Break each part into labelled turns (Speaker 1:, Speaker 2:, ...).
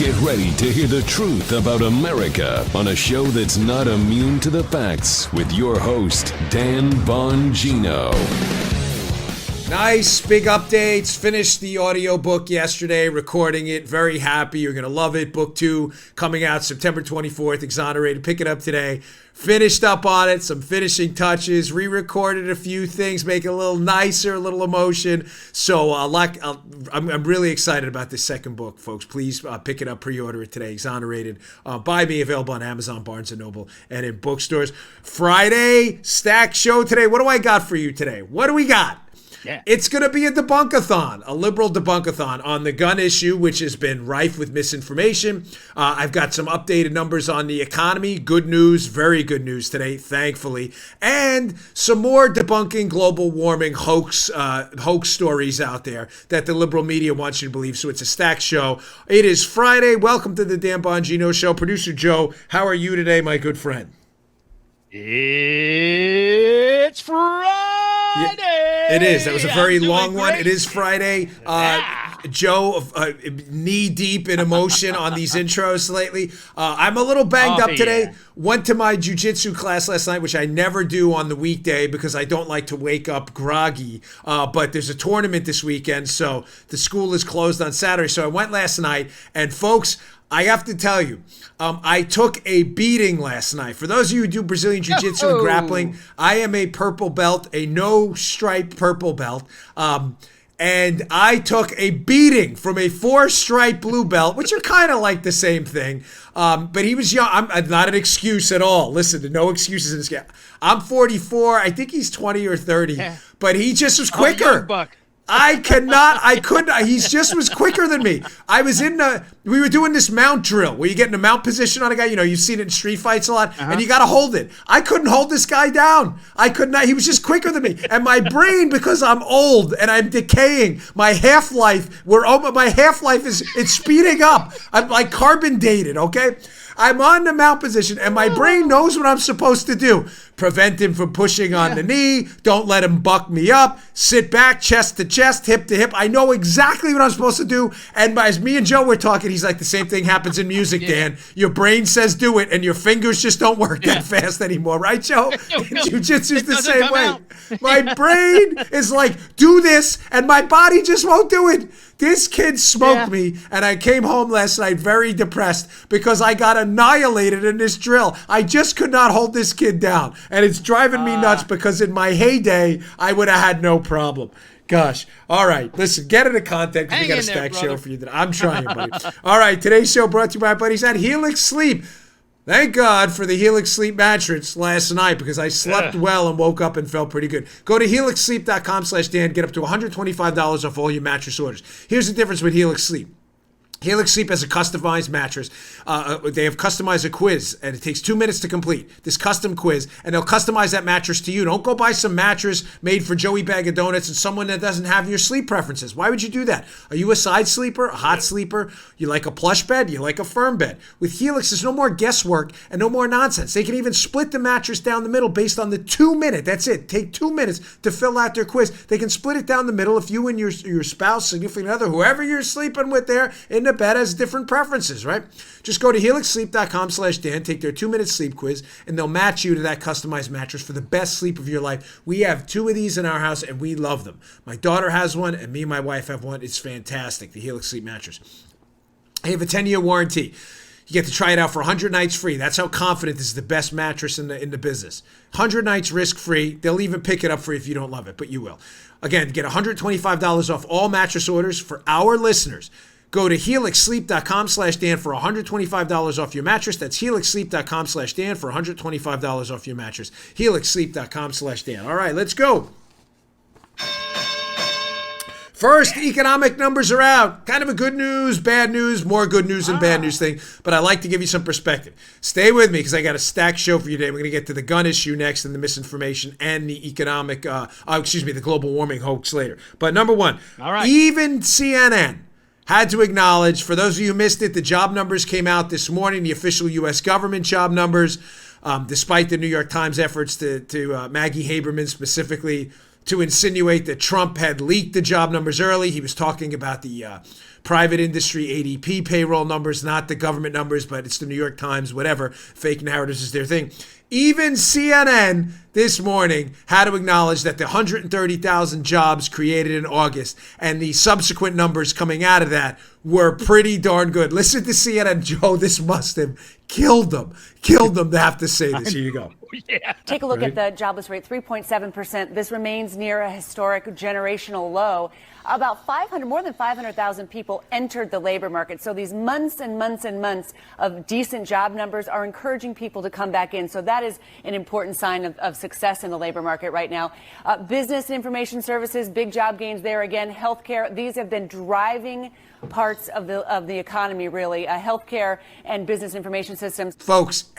Speaker 1: Get ready to hear the truth about America on a show that's not immune to the facts with your host, Dan Bongino.
Speaker 2: Nice, big updates. Finished the audiobook yesterday, recording it. Very happy. You're going to love it. Book 2 coming out September 24th, Exonerated. Pick it up today. Finished up on it, some finishing touches, re-recorded a few things, make it a little nicer, a little emotion. So I'm really excited about this second book, folks. Please pick it up, pre-order it today. Exonerated. Buy me, available on Amazon, Barnes & Noble, and in bookstores. Friday, stack show today. What do I got for you today? What do we got?
Speaker 3: Yeah.
Speaker 2: It's going to be a debunkathon, a liberal debunkathon on the gun issue, which has been rife with misinformation. I've got some updated numbers on the economy. Good news, very good news today, thankfully. And some more debunking global warming hoax stories out there that the liberal media wants you to believe. So it's a stacked show. It is Friday. Welcome to the Dan Bongino Show. Producer Joe, how are you today, my good friend?
Speaker 3: It's Friday.
Speaker 2: It is. That was a very long one.
Speaker 3: Great.
Speaker 2: It is Friday. Joe, knee deep in emotion on these intros lately. I'm a little banged up today.
Speaker 3: Yeah.
Speaker 2: Went to my jiu-jitsu class last night, which I never do on the weekday because I don't like to wake up groggy. But there's a tournament this weekend, so the school is closed on Saturday. So I went last night, and folks, I have to tell you, I took a beating last night. For those of you who do Brazilian Jiu-Jitsu and grappling, I am a purple belt, a no-stripe purple belt. And I took a beating from a 4-stripe blue belt, which are kind of like the same thing. But he was young. I'm not an excuse at all. Listen, no excuses in this game. I'm 44. I think he's 20 or 30. Yeah. But he just was quicker. I couldn't. He just was quicker than me. We were doing this mount drill where you get in a mount position on a guy. You know, you've seen it in street fights a lot, and you got to hold it. I couldn't hold this guy down. I could not. He was just quicker than me. And my brain, because I'm old and I'm decaying, my half-life it's speeding up. I'm like carbon dated, okay? I'm on the mount position, and my brain knows what I'm supposed to do. Prevent him from pushing on the knee. Don't let him buck me up. Sit back, chest to chest, hip to hip. I know exactly what I'm supposed to do. And as me and Joe were talking, he's like, the same thing happens in music, Dan. Your brain says do it, and your fingers just don't work that fast anymore. Right, Joe? Jiu-jitsu's the same way. My brain is like, do this, and my body just won't do it. This kid smoked me, and I came home last night very depressed because I got annihilated in this drill. I just could not hold this kid down, and it's driving me nuts because in my heyday, I would have had no problem. Gosh. All right. Listen, get into content because we got a stacked show for you today. I'm trying, buddy. All right. Today's show brought to you by my buddies at Helix Sleep. Thank God for the Helix Sleep mattress last night because I slept well and woke up and felt pretty good. Go to helixsleep.com/Dan. Get up to $125 off all your mattress orders. Here's the difference with Helix Sleep. Helix Sleep has a customized mattress. They have customized a quiz, and it takes 2 minutes to complete this custom quiz, and they'll customize that mattress to you. Don't go buy some mattress made for Joey Bag of Donuts and someone that doesn't have your sleep preferences. Why would you do that? Are you a side sleeper, a hot sleeper? You like a plush bed? You like a firm bed? With Helix, there's no more guesswork and no more nonsense. They can even split the mattress down the middle based on the 2 minute. That's it. Take 2 minutes to fill out their quiz. They can split it down the middle if you and your spouse, significant other, whoever you're sleeping with there in the bed has different preferences, right? Just go to helixsleep.com/Dan, take their 2-minute sleep quiz, and they'll match you to that customized mattress for the best sleep of your life. We have 2 of these in our house, and we love them. My daughter has one, and me and my wife have one. It's fantastic, the Helix Sleep mattress. They have a 10-year warranty. You get to try it out for 100 nights free. That's how confident this is the best mattress in the business. 100 nights risk-free. They'll even pick it up for you if you don't love it, but you will. Again, get $125 off all mattress orders for our listeners. Go to helixsleep.com/Dan for $125 off your mattress. That's helixsleep.com/Dan for $125 off your mattress. helixsleep.com/Dan. All right, let's go. First, economic numbers are out. Kind of a good news, bad news, more good news than bad news thing. But I like to give you some perspective. Stay with me because I got a stacked show for you today. We're going to get to the gun issue next and the misinformation and the economic, the global warming hoax later. But number one, even CNN had to acknowledge, for those of you who missed it, the job numbers came out this morning, the official U.S. government job numbers, despite the New York Times efforts to Maggie Haberman specifically to insinuate that Trump had leaked the job numbers early. He was talking about the private industry ADP payroll numbers, not the government numbers, but it's the New York Times, whatever. Fake narratives is their thing. Even CNN this morning had to acknowledge that the 130,000 jobs created in August and the subsequent numbers coming out of that were pretty darn good. Listen to CNN, Joe. This must have killed them. Killed them to have to say this. Here you go.
Speaker 4: Yeah. Take a look at the jobless rate, 3.7%. This remains near a historic generational low. About more than 500,000 people entered the labor market. So these months and months and months of decent job numbers are encouraging people to come back in. So that is an important sign of success in the labor market right now. Business and information services, big job gains there again. Healthcare, these have been driving parts of the economy, really. Healthcare and business information systems.
Speaker 2: Folks,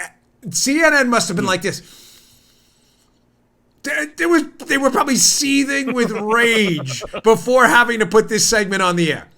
Speaker 2: CNN must have been like this. They were probably seething with rage before having to put this segment on the air.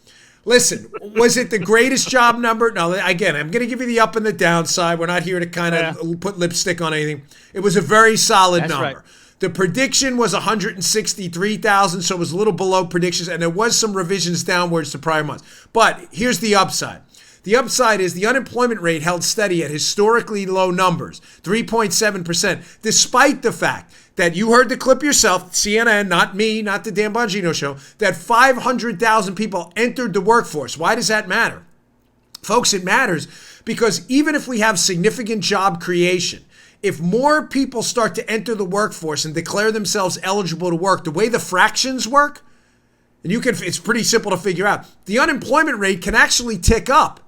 Speaker 2: Listen, was it the greatest job number? No, again, I'm going to give you the up and the downside. We're not here to kind of put lipstick on anything. It was a very solid number. Right. The prediction was 163,000, so it was a little below predictions, and there was some revisions downwards to prior months. But here's the upside. The upside is the unemployment rate held steady at historically low numbers, 3.7%, despite the fact that you heard the clip yourself, CNN, not me, not the Dan Bongino show, that 500,000 people entered the workforce. Why does that matter? Folks, it matters because even if we have significant job creation, if more people start to enter the workforce and declare themselves eligible to work, the way the fractions work, and it's pretty simple to figure out, the unemployment rate can actually tick up.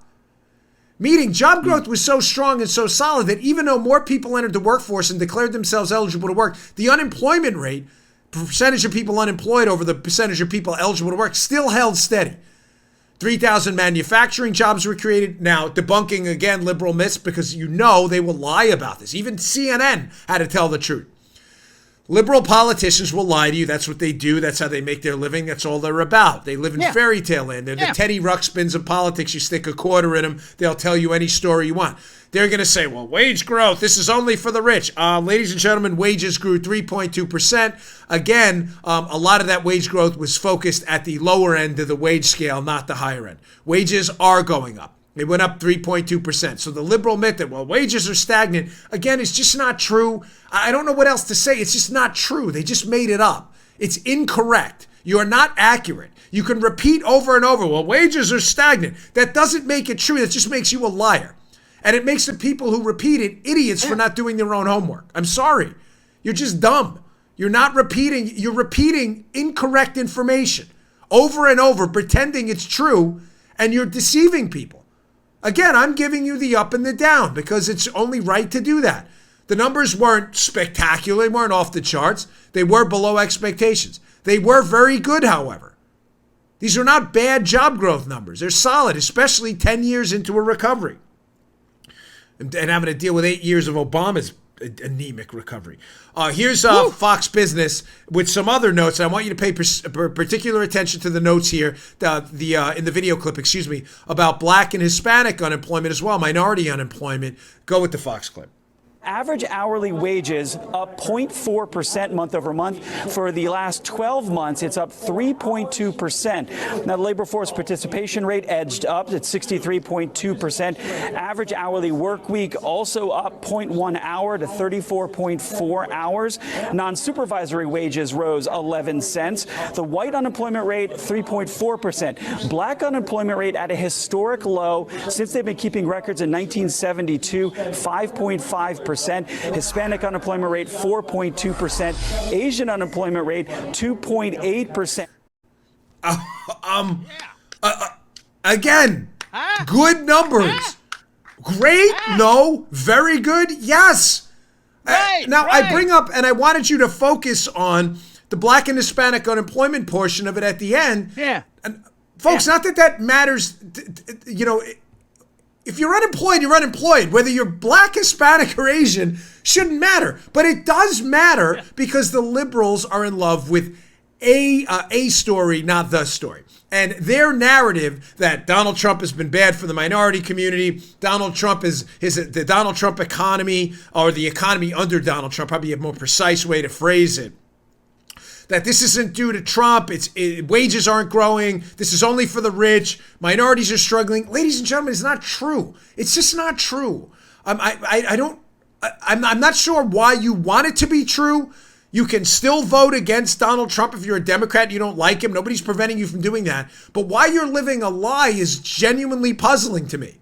Speaker 2: Meaning job growth was so strong and so solid that even though more people entered the workforce and declared themselves eligible to work, the unemployment rate, percentage of people unemployed over the percentage of people eligible to work, still held steady. 3,000 manufacturing jobs were created. Now, debunking, again, liberal myths, because you know they will lie about this. Even CNN had to tell the truth. Liberal politicians will lie to you. That's what they do. That's how they make their living. That's all they're about. They live in fairy tale land. They're the Teddy Ruxpins of politics. You stick a quarter in them, they'll tell you any story you want. They're going to say, well, wage growth, this is only for the rich. Ladies and gentlemen, wages grew 3.2%. Again, a lot of that wage growth was focused at the lower end of the wage scale, not the higher end. Wages are going up. They went up 3.2%. So the liberal myth that, well, wages are stagnant, again, it's just not true. I don't know what else to say. It's just not true. They just made it up. It's incorrect. You are not accurate. You can repeat over and over, well, wages are stagnant. That doesn't make it true. That just makes you a liar. And it makes the people who repeat it idiots for not doing their own homework. I'm sorry. You're just dumb. You're repeating incorrect information over and over, pretending it's true, and you're deceiving people. Again, I'm giving you the up and the down because it's only right to do that. The numbers weren't spectacular. They weren't off the charts. They were below expectations. They were very good, however. These are not bad job growth numbers. They're solid, especially 10 years into a recovery. And having to deal with 8 years of Obama's anemic recovery. Here's Fox Business with some other notes. I want you to pay particular attention to the notes here, in the video clip, about Black and Hispanic unemployment as well, minority unemployment. Go with the Fox clip.
Speaker 5: Average hourly wages up 0.4% month over month. For the last 12 months, it's up 3.2%. Now, the labor force participation rate edged up at 63.2%. Average hourly work week also up 0.1 hour to 34.4 hours. Non-supervisory wages rose 11 cents. The white unemployment rate, 3.4%. Black unemployment rate at a historic low since they've been keeping records in 1972, 5.5%. Hispanic unemployment rate 4.2%. Asian unemployment rate 2.8%.
Speaker 2: Again, good numbers. Great? No. Very good? Yes. Now, I bring up, and I wanted you to focus on the Black and Hispanic unemployment portion of it at the end.
Speaker 3: Yeah.
Speaker 2: And folks, not that matters, if you're unemployed, you're unemployed. Whether you're Black, Hispanic, or Asian shouldn't matter. But it does matter because the liberals are in love with a story, not the story. And their narrative that Donald Trump has been bad for the minority community, Donald Trump the Donald Trump economy, or the economy under Donald Trump, probably a more precise way to phrase it. that this isn't due to Trump. Wages aren't growing. This is only for the rich. Minorities are struggling. Ladies and gentlemen, it's not true. It's just not true. I'm not sure why you want it to be true. You can still vote against Donald Trump if you're a Democrat and you don't like him. Nobody's preventing you from doing that. But why you're living a lie is genuinely puzzling to me.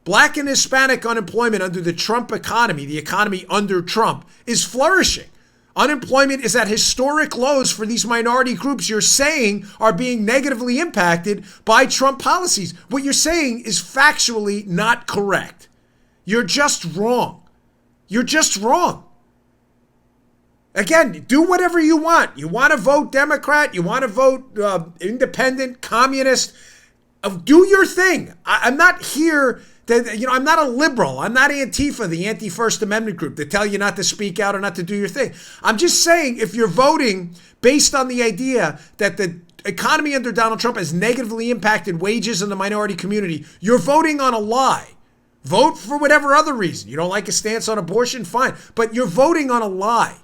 Speaker 2: Black and Hispanic unemployment under the Trump economy, the economy under Trump, is flourishing. Unemployment is at historic lows for these minority groups you're saying are being negatively impacted by Trump policies. What you're saying is factually not correct. You're just wrong. You're just wrong. Again, do whatever you want. You want to vote Democrat, you want to vote independent, communist, do your thing. I'm not here I'm not a liberal. I'm not Antifa, the anti-First Amendment group that tell you not to speak out or not to do your thing. I'm just saying if you're voting based on the idea that the economy under Donald Trump has negatively impacted wages in the minority community, you're voting on a lie. Vote for whatever other reason. You don't like a stance on abortion, fine. But you're voting on a lie.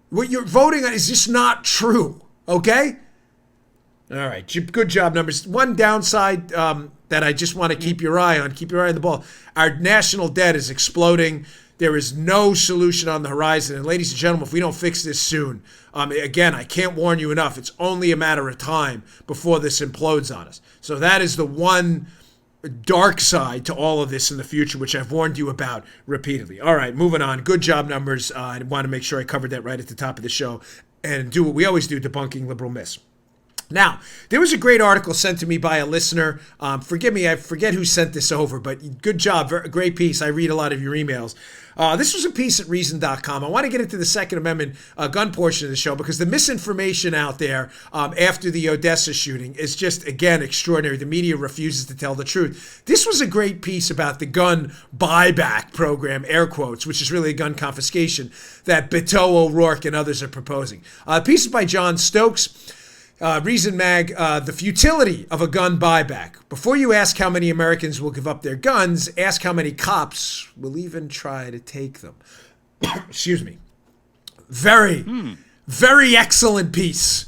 Speaker 2: What you're voting on is just not true, okay? All right, good job, numbers. One downside that I just want to keep your eye on the ball. Our national debt is exploding. There is no solution on the horizon. And ladies and gentlemen, if we don't fix this soon, again, I can't warn you enough. It's only a matter of time before this implodes on us. So that is the one dark side to all of this in the future, which I've warned you about repeatedly. All right, moving on. Good job, numbers. I want to make sure I covered that right at the top of the show and do what we always do, debunking liberal myths. Now, there was a great article sent to me by a listener. Forgive me, I forget who sent this over, but good job. Great piece. I read a lot of your emails. This was a piece at Reason.com. I want to get into the Second Amendment gun portion of the show because the misinformation out there after the Odessa shooting is just, again, extraordinary. The media refuses to tell the truth. This was a great piece about the gun buyback program, air quotes, which is really a gun confiscation that Beto O'Rourke and others are proposing. The piece is by John Stokes. Reason Mag, the futility of a gun buyback. Before you ask how many Americans will give up their guns, ask how many cops will even try to take them. Excuse me. Very excellent piece.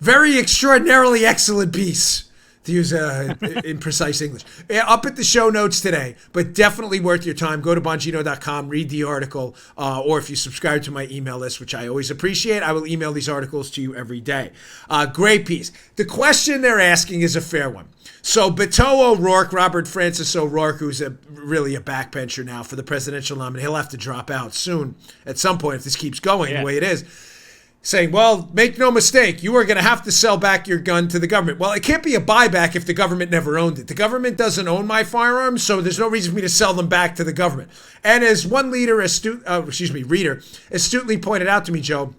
Speaker 2: Very extraordinarily excellent piece, to use imprecise English. Up at the show notes today, but definitely worth your time. Go to Bongino.com, read the article, or if you subscribe to my email list, which I always appreciate, I will email these articles to you every day. Great piece. The question they're asking is a fair one. So Beto O'Rourke, Robert Francis O'Rourke, who's really a backbencher now for the presidential nominee, he'll have to drop out soon at some point if this keeps going the way it is. Saying, well, make no mistake, you are going to have to sell back your gun to the government. Well, it can't be a buyback if the government never owned it. The government doesn't own my firearms, so there's no reason for me to sell them back to the government. And as one reader astutely pointed out to me, Joe,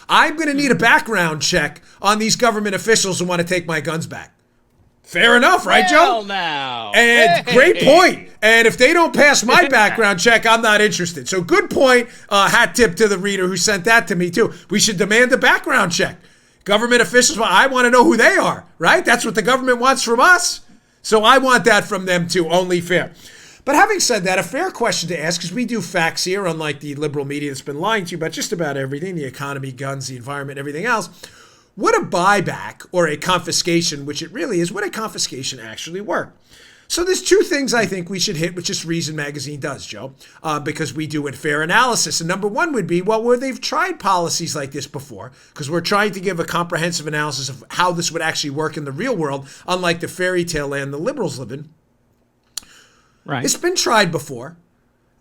Speaker 2: I'm going to need a background check on these government officials who want to take my guns back. Fair enough, right, Joe?
Speaker 3: Now.
Speaker 2: And great point. And if they don't pass my background check, I'm not interested. So good point. Hat tip to the reader who sent that to me, too. We should demand a background check. Government officials, well, I want to know who they are, right? That's what the government wants from us. So I want that from them, too. Only fair. But having said that, a fair question to ask, because we do facts here, unlike the liberal media that's been lying to you about just about everything, the economy, guns, the environment, everything else. Would a buyback or a confiscation, which it really is, would a confiscation actually work? So there's two things I think we should hit, which this Reason magazine does, Joe, because we do a fair analysis. And number one would be, well, where they've tried policies like this before, because we're trying to give a comprehensive analysis of how this would actually work in the real world, unlike the fairy tale land the liberals live in. Right. It's been tried before.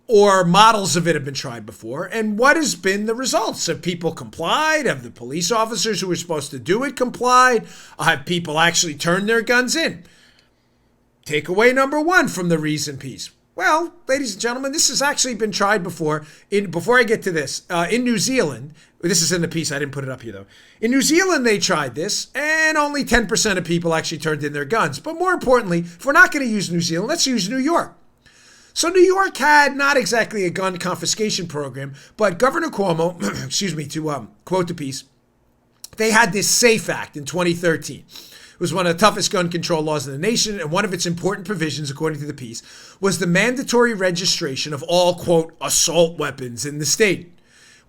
Speaker 2: Or models of it have been tried before. And what has been the results? Have people complied? Have the police officers who were supposed to do it complied? Have people actually turned their guns in? Takeaway number one from the Reason piece. Well, ladies and gentlemen, this has actually been tried before. Before I get to this, in New Zealand, this is in the piece, I didn't put it up here though. In New Zealand, they tried this, and only 10% of people actually turned in their guns. But more importantly, if we're not going to use New Zealand, let's use New York. So New York had not exactly a gun confiscation program, but Governor Cuomo, to quote the piece, they had this SAFE Act in 2013. It was one of the toughest gun control laws in the nation, and one of its important provisions, according to the piece, was the mandatory registration of all, quote, assault weapons in the state.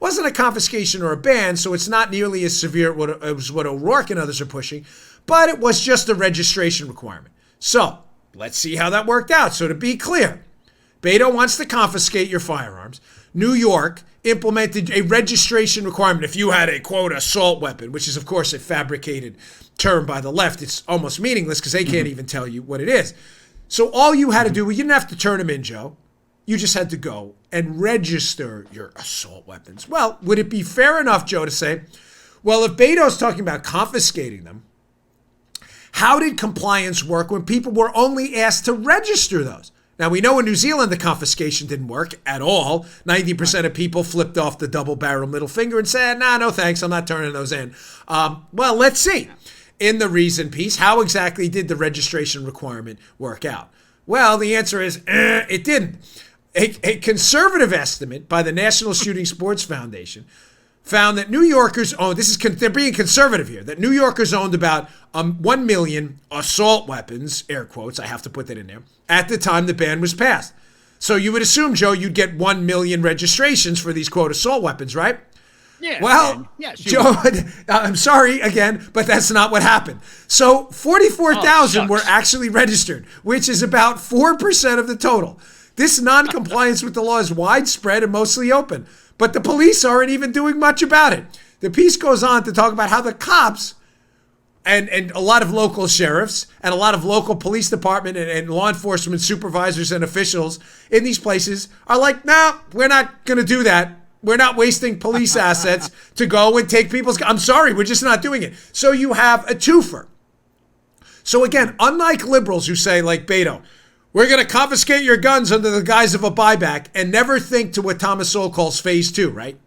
Speaker 2: Wasn't a confiscation or a ban, so it's not nearly as severe as what O'Rourke and others are pushing, but it was just a registration requirement. So let's see how that worked out. So to be clear, Beto wants to confiscate your firearms. New York implemented a registration requirement if you had a, quote, assault weapon, which is, of course, a fabricated term by the left. It's almost meaningless because they can't even tell you what it is. So all you had to do, you didn't have to turn them in, Joe. You just had to go and register your assault weapons. Well, would it be fair enough, Joe, to say, well, if Beto's talking about confiscating them, how did compliance work when people were only asked to register those? Now, we know in New Zealand the confiscation didn't work at all. 90% of people flipped off the double-barrel middle finger and said, nah, no thanks, I'm not turning those in. Well, let's see. In the Reason piece, how exactly did the registration requirement work out? Well, the answer is, it didn't. A conservative estimate by the National Shooting Sports Foundation found that New Yorkers owned, they're being conservative here, that New Yorkers owned about 1 million assault weapons, air quotes, I have to put that in there, at the time the ban was passed. So you would assume, Joe, you'd get 1 million registrations for these, quote, assault weapons, right?
Speaker 3: Yeah.
Speaker 2: Well,
Speaker 3: yeah, sure.
Speaker 2: Joe, I'm sorry again, but that's not what happened. So 44,000 were actually registered, which is about 4% of the total. This non-compliance with the law is widespread and mostly open, but the police aren't even doing much about it. The piece goes on to talk about how the cops and a lot of local sheriffs and a lot of local police department and law enforcement supervisors and officials in these places are like, nah, we're not going to do that. We're not wasting police assets to go and take people's... I'm sorry, we're just not doing it. So you have a twofer. So again, unlike liberals who say, like Beto, we're going to confiscate your guns under the guise of a buyback and never think to what Thomas Sowell calls phase 2, right?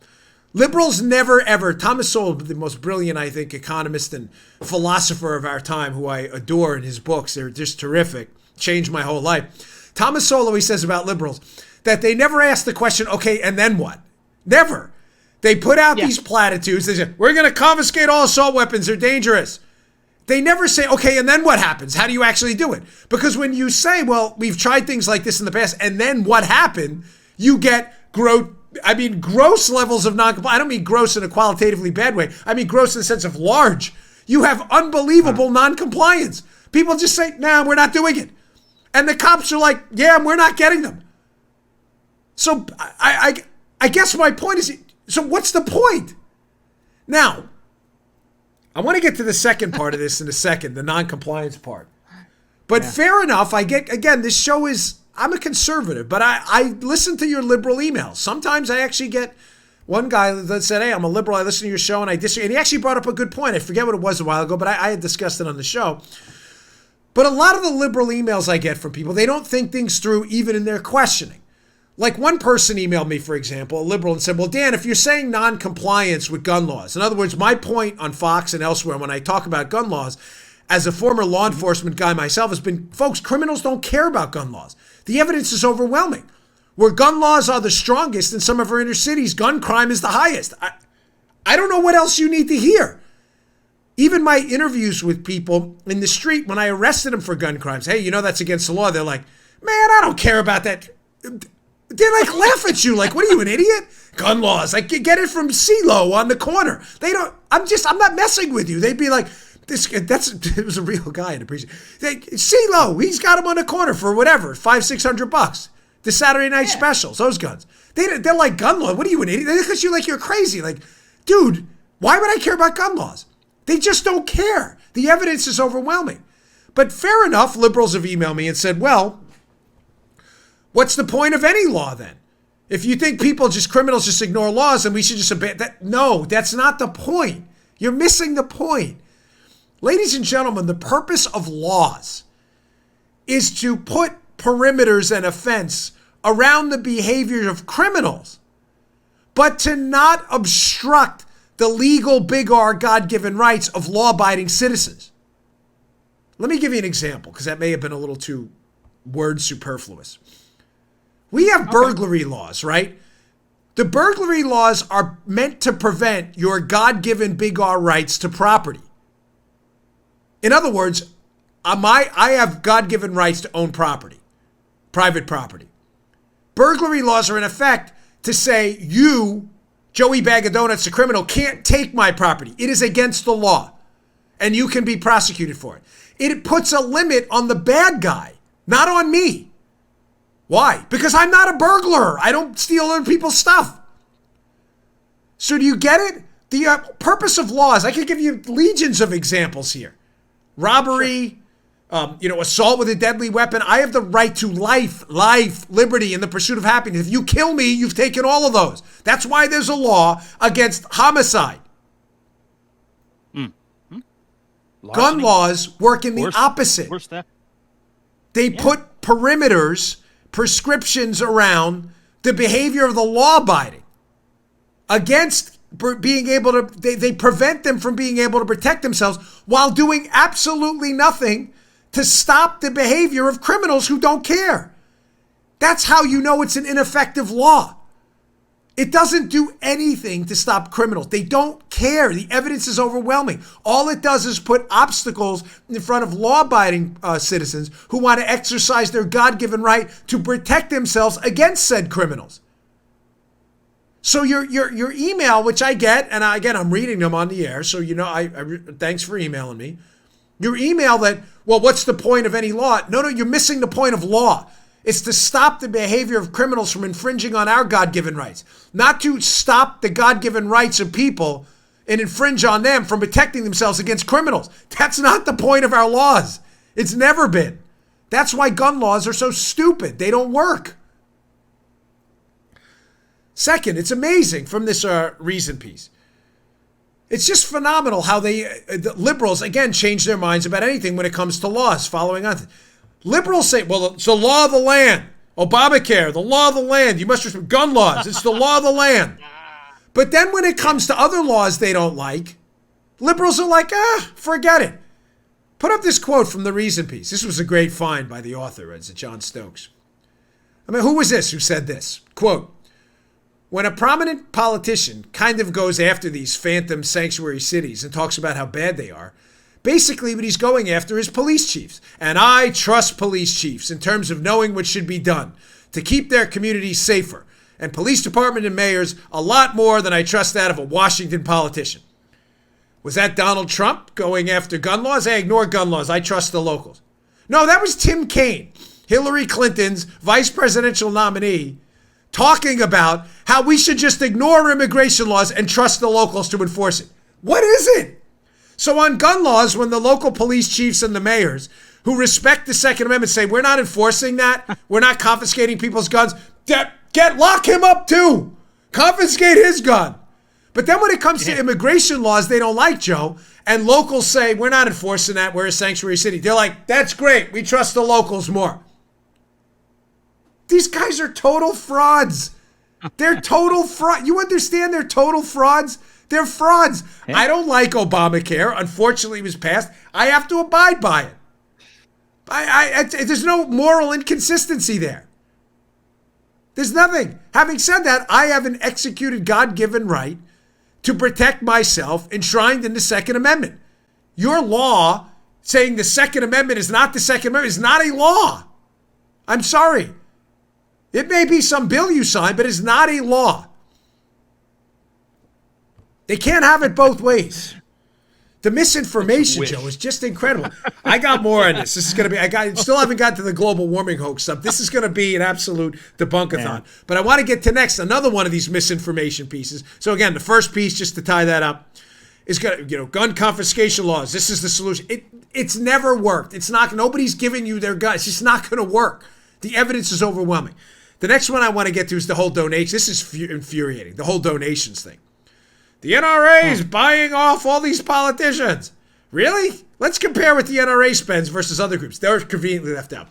Speaker 2: Liberals never, ever... Thomas Sowell, the most brilliant, I think, economist and philosopher of our time, who I adore in his books. They're just terrific. Changed my whole life. Thomas Sowell always says about liberals that they never ask the question, okay, and then what? Never. They put out these platitudes. They say, we're going to confiscate all assault weapons. They're dangerous. They never say, okay, and then what happens? How do you actually do it? Because when you say, well, we've tried things like this in the past, and then what happened, you get gross levels of non-compliance. I don't mean gross in a qualitatively bad way. I mean gross in the sense of large. You have unbelievable non-compliance. People just say, nah, we're not doing it. And the cops are like, yeah, we're not getting them. So I guess my point is, so what's the point? Now, I want to get to the second part of this in a second, the non-compliance part. But fair enough, I get, again, this show is, I'm a conservative, but I listen to your liberal emails. Sometimes I actually get one guy that said, hey, I'm a liberal, I listen to your show and I disagree. And he actually brought up a good point. I forget what it was a while ago, but I had discussed it on the show. But a lot of the liberal emails I get from people, they don't think things through even in their questioning. Like one person emailed me, for example, a liberal, and said, well, Dan, if you're saying non-compliance with gun laws, in other words, my point on Fox and elsewhere when I talk about gun laws, as a former law enforcement guy myself, has been, folks, criminals don't care about gun laws. The evidence is overwhelming. Where gun laws are the strongest in some of our inner cities, gun crime is the highest. I don't know what else you need to hear. Even my interviews with people in the street, when I arrested them for gun crimes, hey, you know that's against the law. They're like, man, I don't care about that. They like laugh at you like, what are you, an idiot? Gun laws, like you get it from CeeLo on the corner. They don't, I'm not messing with you. They'd be like, it was a real guy, I'd appreciate it. CeeLo, he's got him on the corner for whatever, $500-600. The Saturday night specials, those guns. They're like, gun law, what are you, an idiot? They look at you like you're crazy. Like, dude, why would I care about gun laws? They just don't care. The evidence is overwhelming. But fair enough, liberals have emailed me and said, well, what's the point of any law then? If you think criminals just ignore laws, then we should just abandon that. No, that's not the point. You're missing the point. Ladies and gentlemen, the purpose of laws is to put perimeters and a fence around the behavior of criminals, but to not obstruct the legal big R God-given rights of law-abiding citizens. Let me give you an example, because that may have been a little too word superfluous. We have burglary laws, right? The burglary laws are meant to prevent your God-given big R rights to property. In other words, I have God-given rights to own property, private property. Burglary laws are in effect to say you Joey Bag of Donuts, a criminal, can't take my property. It is against the law, and you can be prosecuted for it. It puts a limit on the bad guy, not on me. Why? Because I'm not a burglar. I don't steal other people's stuff. So do you get it? The purpose of laws, I could give you legions of examples here. Robbery, assault with a deadly weapon. I have the right to life, liberty, and the pursuit of happiness. If you kill me, you've taken all of those. That's why there's a law against homicide. Gun laws work in the opposite. They put perimeters, prescriptions around the behavior of the law-abiding against being able to, they prevent them from being able to protect themselves while doing absolutely nothing to stop the behavior of criminals who don't care. That's how you know it's an ineffective law. It doesn't do anything to stop criminals. They don't care. The evidence is overwhelming. All it does is put obstacles in front of law-abiding citizens who want to exercise their God-given right to protect themselves against said criminals. So your email, which I get, and again, I'm reading them on the air, so I thanks for emailing me. Your email that, well, what's the point of any law? No, you're missing the point of law. It's to stop the behavior of criminals from infringing on our God-given rights, not to stop the God-given rights of people and infringe on them from protecting themselves against criminals. That's not the point of our laws. It's never been. That's why gun laws are so stupid. They don't work. Second, it's amazing from this Reason piece. It's just phenomenal how the liberals, again, change their minds about anything when it comes to laws. Following on, liberals say, well, it's the law of the land. Obamacare, the law of the land. You must respect gun laws. It's the law of the land. But then when it comes to other laws they don't like, liberals are like, forget it. Put up this quote from the Reason piece. This was a great find by the author, it's John Stokes. I mean, who was this who said this? Quote, when a prominent politician kind of goes after these phantom sanctuary cities and talks about how bad they are, basically what he's going after is police chiefs. And I trust police chiefs in terms of knowing what should be done to keep their communities safer. And police department and mayors a lot more than I trust that of a Washington politician. Was that Donald Trump going after gun laws? I ignore gun laws. I trust the locals. No, that was Tim Kaine, Hillary Clinton's vice presidential nominee, talking about how we should just ignore immigration laws and trust the locals to enforce it. What is it? So on gun laws, when the local police chiefs and the mayors who respect the Second Amendment say, we're not enforcing that, we're not confiscating people's guns, lock him up too. Confiscate his gun. But then when it comes to immigration laws, they don't like Joe. And locals say, we're not enforcing that, we're a sanctuary city. They're like, that's great, we trust the locals more. These guys are total frauds. They're total fraud. You understand they're total frauds? They're frauds. Yeah. I don't like Obamacare. Unfortunately, it was passed. I have to abide by it. There's no moral inconsistency there. There's nothing. Having said that, I have an executed God-given right to protect myself enshrined in the Second Amendment. Your law saying the Second Amendment is not the Second Amendment is not a law. I'm sorry. It may be some bill you sign, but it's not a law. They can't have it both ways. The misinformation, Joe, is just incredible. I got more on this. This is going to be, still haven't got to the global warming hoax stuff. This is going to be an absolute debunkathon. Yeah. But I want to get to next, another one of these misinformation pieces. So again, the first piece, just to tie that up, is gun confiscation laws. This is the solution. It's never worked. It's not, nobody's giving you their gun. It's just not going to work. The evidence is overwhelming. The next one I want to get to is the whole donation. This is infuriating, the whole donations thing. The NRA is buying off all these politicians. Really? Let's compare what the NRA spends versus other groups. They're conveniently left out.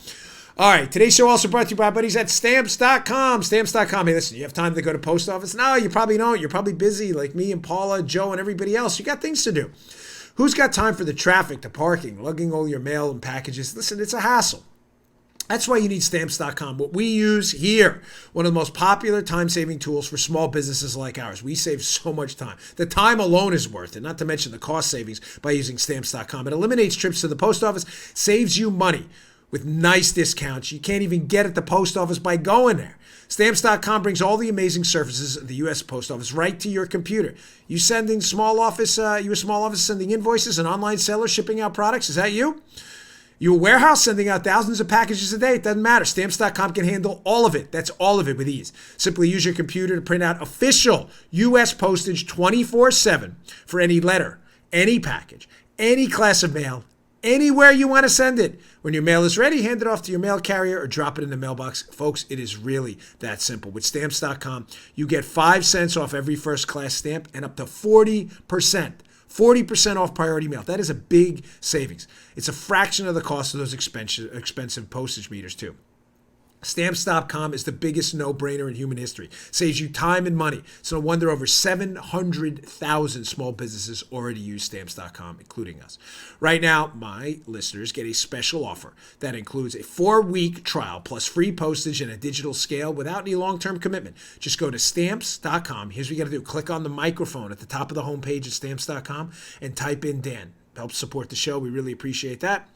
Speaker 2: All right, today's show also brought to you by our buddies at Stamps.com. Stamps.com. Hey, listen, you have time to go to post office? No, you probably don't. You're probably busy like me and Paula, Joe, and everybody else. You got things to do. Who's got time for the traffic, the parking, lugging all your mail and packages? Listen, it's a hassle. That's why you need Stamps.com. What we use here, one of the most popular time-saving tools for small businesses like ours. We save so much time. The time alone is worth it, not to mention the cost savings by using Stamps.com. It eliminates trips to the post office, saves you money. with nice discounts you can't even get at the post office by going there. Stamps.com brings all the amazing services of the U.S. Post Office right to your computer. You a small office sending invoices, an online seller shipping out products? Is that you? You a warehouse sending out thousands of packages a day? It doesn't matter. Stamps.com can handle all of it. That's all of it with ease. Simply use your computer to print out official U.S. postage 24/7 for any letter, any package, any class of mail, anywhere you want to send it. When your mail is ready, hand it off to your mail carrier or drop it in the mailbox. Folks, it is really that simple. With Stamps.com, you get 5 cents off every first-class stamp and up to 40% off priority mail. That is a big savings. It's a fraction of the cost of those expensive postage meters, too. Stamps.com is the biggest no-brainer in human history. Saves you time and money. So no wonder over 700,000 small businesses already use Stamps.com, including us. Right now, my listeners get a special offer that includes a 4-week trial plus free postage and a digital scale without any long-term commitment. Just go to Stamps.com. Here's what you got to do. Click on the microphone at the top of the homepage at Stamps.com and type in Dan. Helps support the show. We really appreciate that.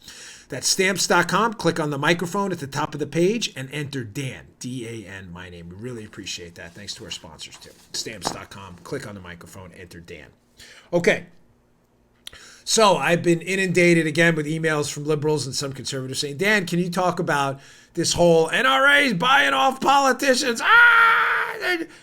Speaker 2: That's Stamps.com. Click on the microphone at the top of the page and enter Dan, D-A-N, my name. We really appreciate that. Thanks to our sponsors, too. Stamps.com. Click on the microphone, enter Dan. Okay. So I've been inundated again with emails from liberals and some conservatives saying, Dan, can you talk about this whole NRA's buying off politicians?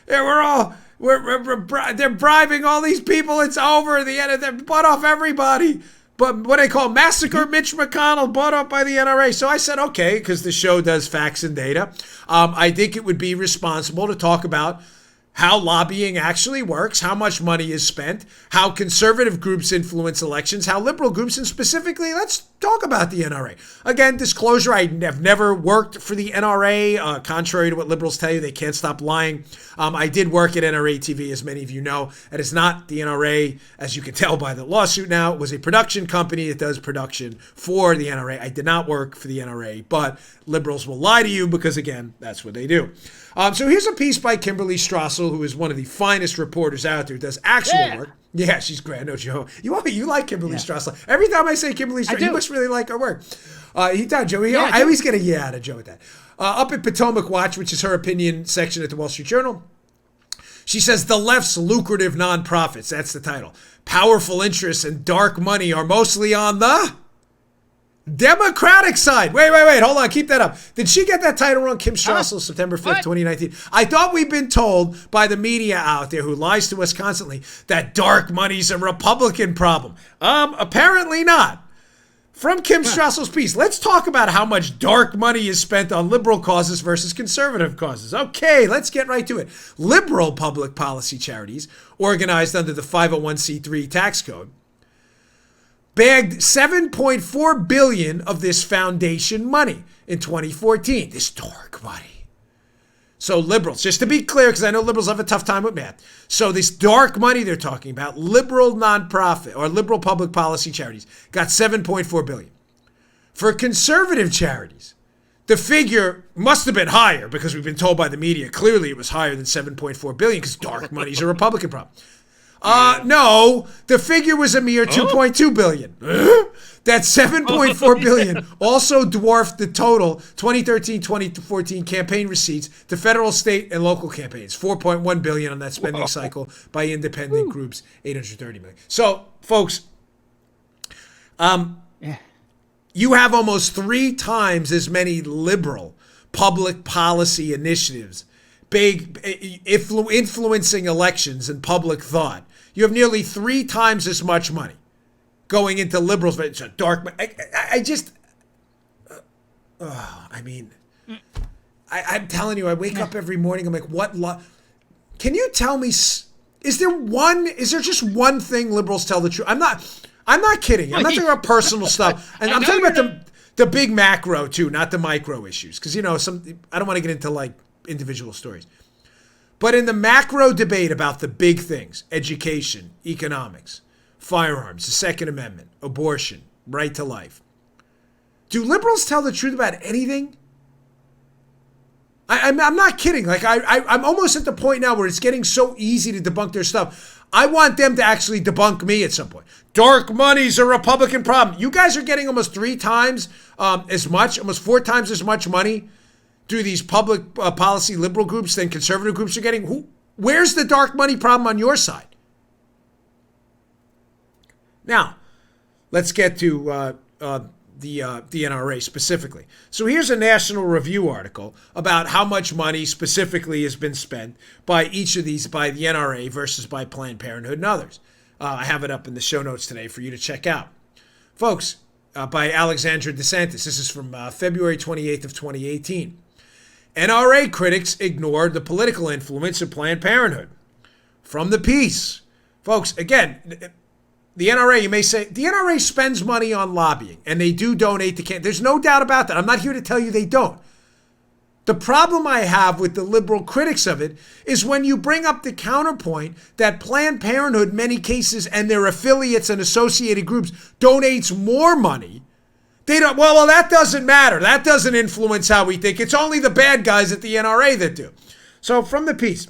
Speaker 2: They're bribing all these people. It's over. They bought off everybody. But what they call massacre Mitch McConnell, bought up by the NRA. So I said, okay, because the show does facts and data. I think it would be responsible to talk about how lobbying actually works, how much money is spent, how conservative groups influence elections, how liberal groups, and specifically, let's talk about the NRA. Again, disclosure, I have never worked for the NRA, contrary to what liberals tell you, they can't stop lying. I did work at NRA TV, as many of you know. It is not the NRA, as you can tell by the lawsuit now. It was a production company that does production for the NRA. I did not work for the NRA, but liberals will lie to you because, again, that's what they do. So here's a piece by Kimberly Strassel, who is one of the finest reporters out there, who does actual work. Yeah, she's great. No, Joe. You like Kimberly Strassel. Every time I say Kimberly Strassel, you must really like her work. He does, Joe. I always get a yeah out of Joe with that. Up at Potomac Watch, which is her opinion section at the Wall Street Journal, she says the left's lucrative nonprofits, that's the title, powerful interests and dark money are mostly on the Democratic side. Wait, hold on, keep that up. Did she get that title wrong? Kim Strassel, September 5th, 2019. I thought we'd been told by the media out there who lies to us constantly that dark money's a Republican problem. Apparently not. From Kim Strassel's piece, let's talk about how much dark money is spent on liberal causes versus conservative causes. Okay, let's get right to it. Liberal public policy charities, organized under the 501c3 tax code, bagged $7.4 billion of this foundation money in 2014. This dark money. So liberals, just to be clear, because I know liberals have a tough time with math. So this dark money they're talking about, liberal nonprofit or liberal public policy charities, got $7.4 billion. For conservative charities, the figure must have been higher because we've been told by the media clearly it was higher than $7.4 billion because dark money is a Republican problem. No, the figure was a mere $2.2 billion. That $7.4 billion also dwarfed the total 2013-2014 campaign receipts to federal, state, and local campaigns. $4.1 billion on that spending cycle by independent groups, $830 million. So, folks, you have almost 3 times as many liberal public policy initiatives, big influencing elections and public thought. You have nearly 3 times as much money going into liberals. It's a dark. I'm telling you, I wake up every morning. I'm like, what? Can you tell me? Is there just one thing liberals tell the truth? I'm not kidding. I'm not talking about personal stuff, and I'm talking about the big macro too, not the micro issues. Because I don't want to get into like individual stories. But in the macro debate about the big things, education, economics, firearms, the Second Amendment, abortion, right to life, do liberals tell the truth about anything? I'm not kidding. Like I'm almost at the point now where it's getting so easy to debunk their stuff. I want them to actually debunk me at some point. Dark money's a Republican problem. You guys are getting almost 3 times as much, almost 4 times as much money through these public policy liberal groups than conservative groups are getting. Where's the dark money problem on your side? Now, let's get to the NRA specifically. So here's a National Review article about how much money specifically has been spent by each of these, by the NRA versus by Planned Parenthood and others. I have it up in the show notes today for you to check out. Folks, by Alexandra DeSantis. This is from February 28th of 2018. NRA critics ignored the political influence of Planned Parenthood. From the piece. Folks, again, the NRA, you may say, the NRA spends money on lobbying, and they do donate to candidates. There's no doubt about that. I'm not here to tell you they don't. The problem I have with the liberal critics of it is when you bring up the counterpoint that Planned Parenthood, in many cases, and their affiliates and associated groups, donates more money. They don't, well, that doesn't matter. That doesn't influence how we think. It's only the bad guys at the NRA that do. So from the piece,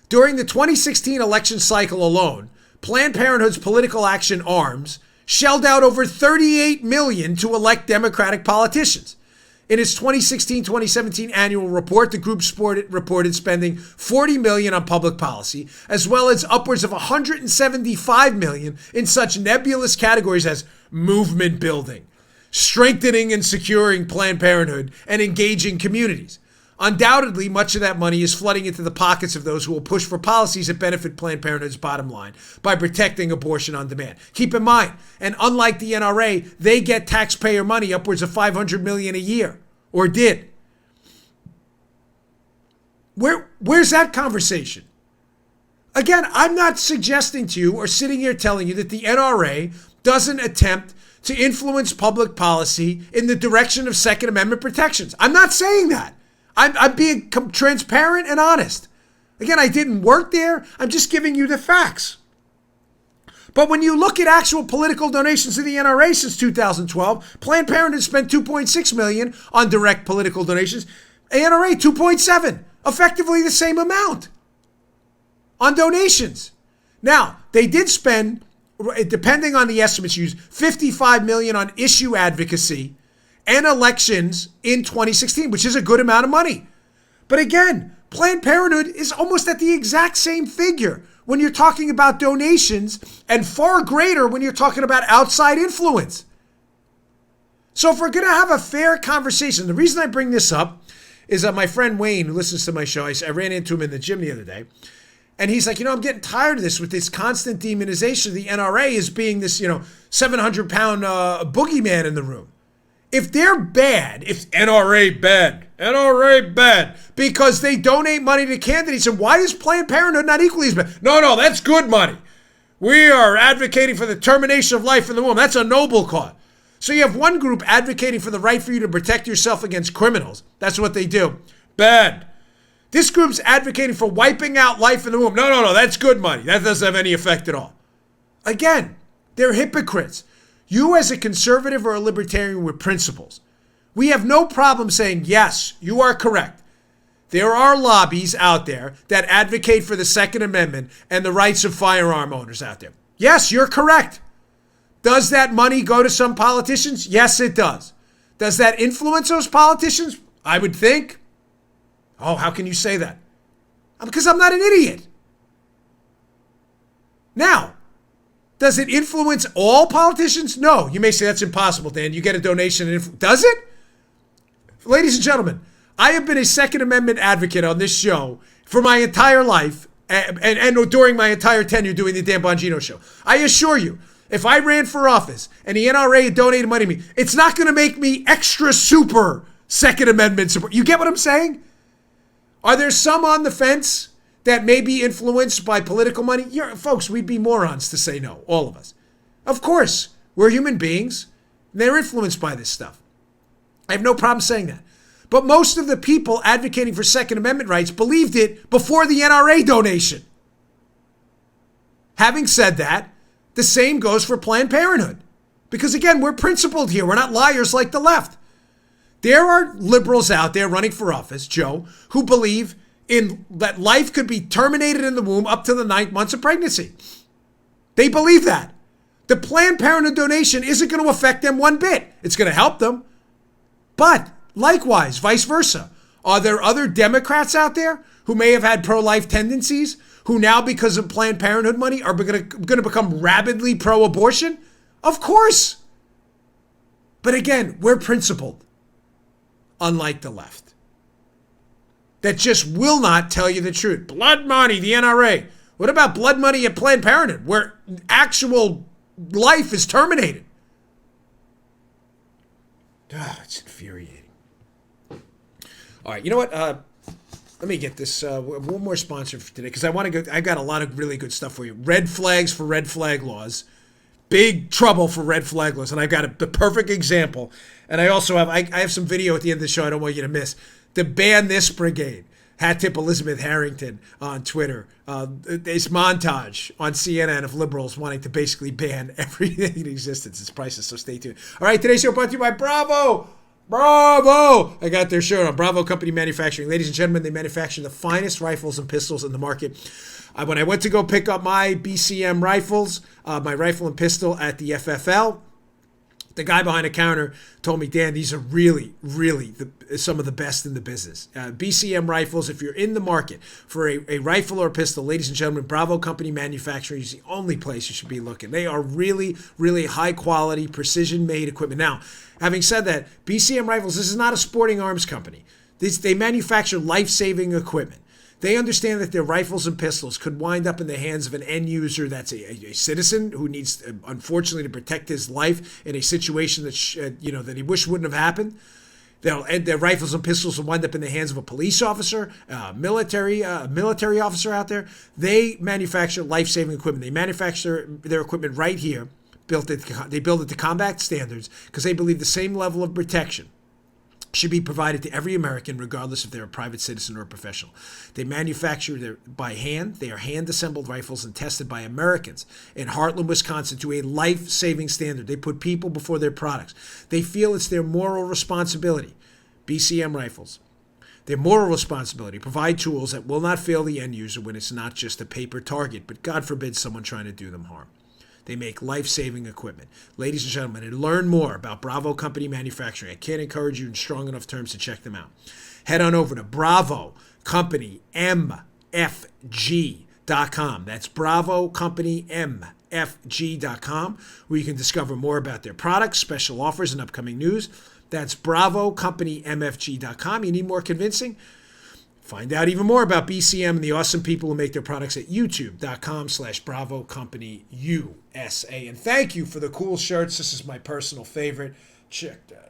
Speaker 2: during the 2016 election cycle alone, Planned Parenthood's political action arms shelled out over $38 million to elect Democratic politicians. In its 2016-2017 annual report, the group reported spending $40 million on public policy, as well as upwards of $175 million in such nebulous categories as movement building, strengthening and securing Planned Parenthood, and engaging communities. Undoubtedly, much of that money is flooding into the pockets of those who will push for policies that benefit Planned Parenthood's bottom line by protecting abortion on demand. Keep in mind, and unlike the NRA, they get taxpayer money upwards of $500 million a year, or did. Where's that conversation? Again, I'm not suggesting to you or sitting here telling you that the NRA doesn't attempt to influence public policy in the direction of Second Amendment protections. I'm not saying that. I'm being transparent and honest. Again, I didn't work there. I'm just giving you the facts. But when you look at actual political donations to the NRA since 2012, Planned Parenthood spent $2.6 million on direct political donations. NRA, $2.7, effectively the same amount on donations. Now, they did spend, depending on the estimates used, $55 million on issue advocacy and elections in 2016, which is a good amount of money. But again, Planned Parenthood is almost at the exact same figure when you're talking about donations, and far greater when you're talking about outside influence. So if we're going to have a fair conversation, the reason I bring this up is that my friend Wayne, who listens to my show, I ran into him in the gym the other day, and he's like, I'm getting tired of this with this constant demonization of the NRA as being this, 700-pound boogeyman in the room. If they're bad, if NRA bad, because they donate money to candidates, and why is Planned Parenthood not equally as bad? No, that's good money. We are advocating for the termination of life in the womb. That's a noble cause. So you have one group advocating for the right for you to protect yourself against criminals. That's what they do. Bad. This group's advocating for wiping out life in the womb. No, that's good money. That doesn't have any effect at all. Again, they're hypocrites. You as a conservative or a libertarian with principles, we have no problem saying, yes, you are correct. There are lobbies out there that advocate for the Second Amendment and the rights of firearm owners out there. Yes, you're correct. Does that money go to some politicians? Yes, it does. Does that influence those politicians? I would think. Oh, how can you say that? Because I'm not an idiot. Now, does it influence all politicians? No. You may say that's impossible, Dan. You get a donation. Does it? Ladies and gentlemen, I have been a Second Amendment advocate on this show for my entire life and during my entire tenure doing the Dan Bongino show. I assure you, if I ran for office and the NRA had donated money to me, it's not going to make me extra super Second Amendment support. You get what I'm saying? Are there some on the fence that may be influenced by political money? Folks, we'd be morons to say no, all of us. Of course, we're human beings. They're influenced by this stuff. I have no problem saying that. But most of the people advocating for Second Amendment rights believed it before the NRA donation. Having said that, the same goes for Planned Parenthood. Because again, we're principled here. We're not liars like the left. There are liberals out there running for office, Joe, who believe in that life could be terminated in the womb up to the 9th month of pregnancy. They believe that. The Planned Parenthood donation isn't going to affect them one bit. It's going to help them. But likewise, vice versa. Are there other Democrats out there who may have had pro-life tendencies who now, because of Planned Parenthood money, are going to become rabidly pro-abortion? Of course. But again, we're principled, unlike the left, that just will not tell you the truth. Blood money, the NRA. What about blood money at Planned Parenthood, where actual life is terminated? It's infuriating. All right, you know what? Let me get this one more sponsor for today, because I want to go. I've got a lot of really good stuff for you. Red flags for red flag laws. Big trouble for red flag laws. And I got the perfect example. And I also have, I have some video at the end of the show I don't want you to miss. The Ban This Brigade. Hat tip Elizabeth Harrington on Twitter. This montage on CNN of liberals wanting to basically ban everything in existence. It's priceless, so stay tuned. All right, today's show brought to you by Bravo. Bravo! I got their shirt on. Bravo Company Manufacturing. Ladies and gentlemen, they manufacture the finest rifles and pistols in the market. When I went to go pick up my BCM rifles, my rifle and pistol at the FFL, the guy behind the counter told me, Dan, these are really, really some of the best in the business. BCM rifles, if you're in the market for a rifle or a pistol, ladies and gentlemen, Bravo Company Manufacturing is the only place you should be looking. They are really, really high quality, precision-made equipment. Now, having said that, BCM rifles, this is not a sporting arms company. They manufacture life-saving equipment. They understand that their rifles and pistols could wind up in the hands of an end user that's a citizen who needs, unfortunately, to protect his life in a situation that that he wish wouldn't have happened. Their rifles and pistols will wind up in the hands of a police officer, military officer out there. They manufacture life-saving equipment. They manufacture their equipment right here. They build it to combat standards because they believe the same level of protection should be provided to every American, regardless if they're a private citizen or a professional. They manufacture by hand. They are hand-assembled rifles and tested by Americans in Heartland, Wisconsin, to a life-saving standard. They put people before their products. They feel it's their moral responsibility. BCM rifles. Their moral responsibility, provide tools that will not fail the end user when it's not just a paper target, but God forbid someone trying to do them harm. They make life-saving equipment. Ladies and gentlemen, and learn more about Bravo Company Manufacturing. I can't encourage you in strong enough terms to check them out. Head on over to BravoCompanyMFG.com. That's BravoCompanyMFG.com, where you can discover more about their products, special offers, and upcoming news. That's BravoCompanyMFG.com. You need more convincing? Find out even more about BCM and the awesome people who make their products at youtube.com/Bravo Company USA. And thank you for the cool shirts. This is my personal favorite. Check that out.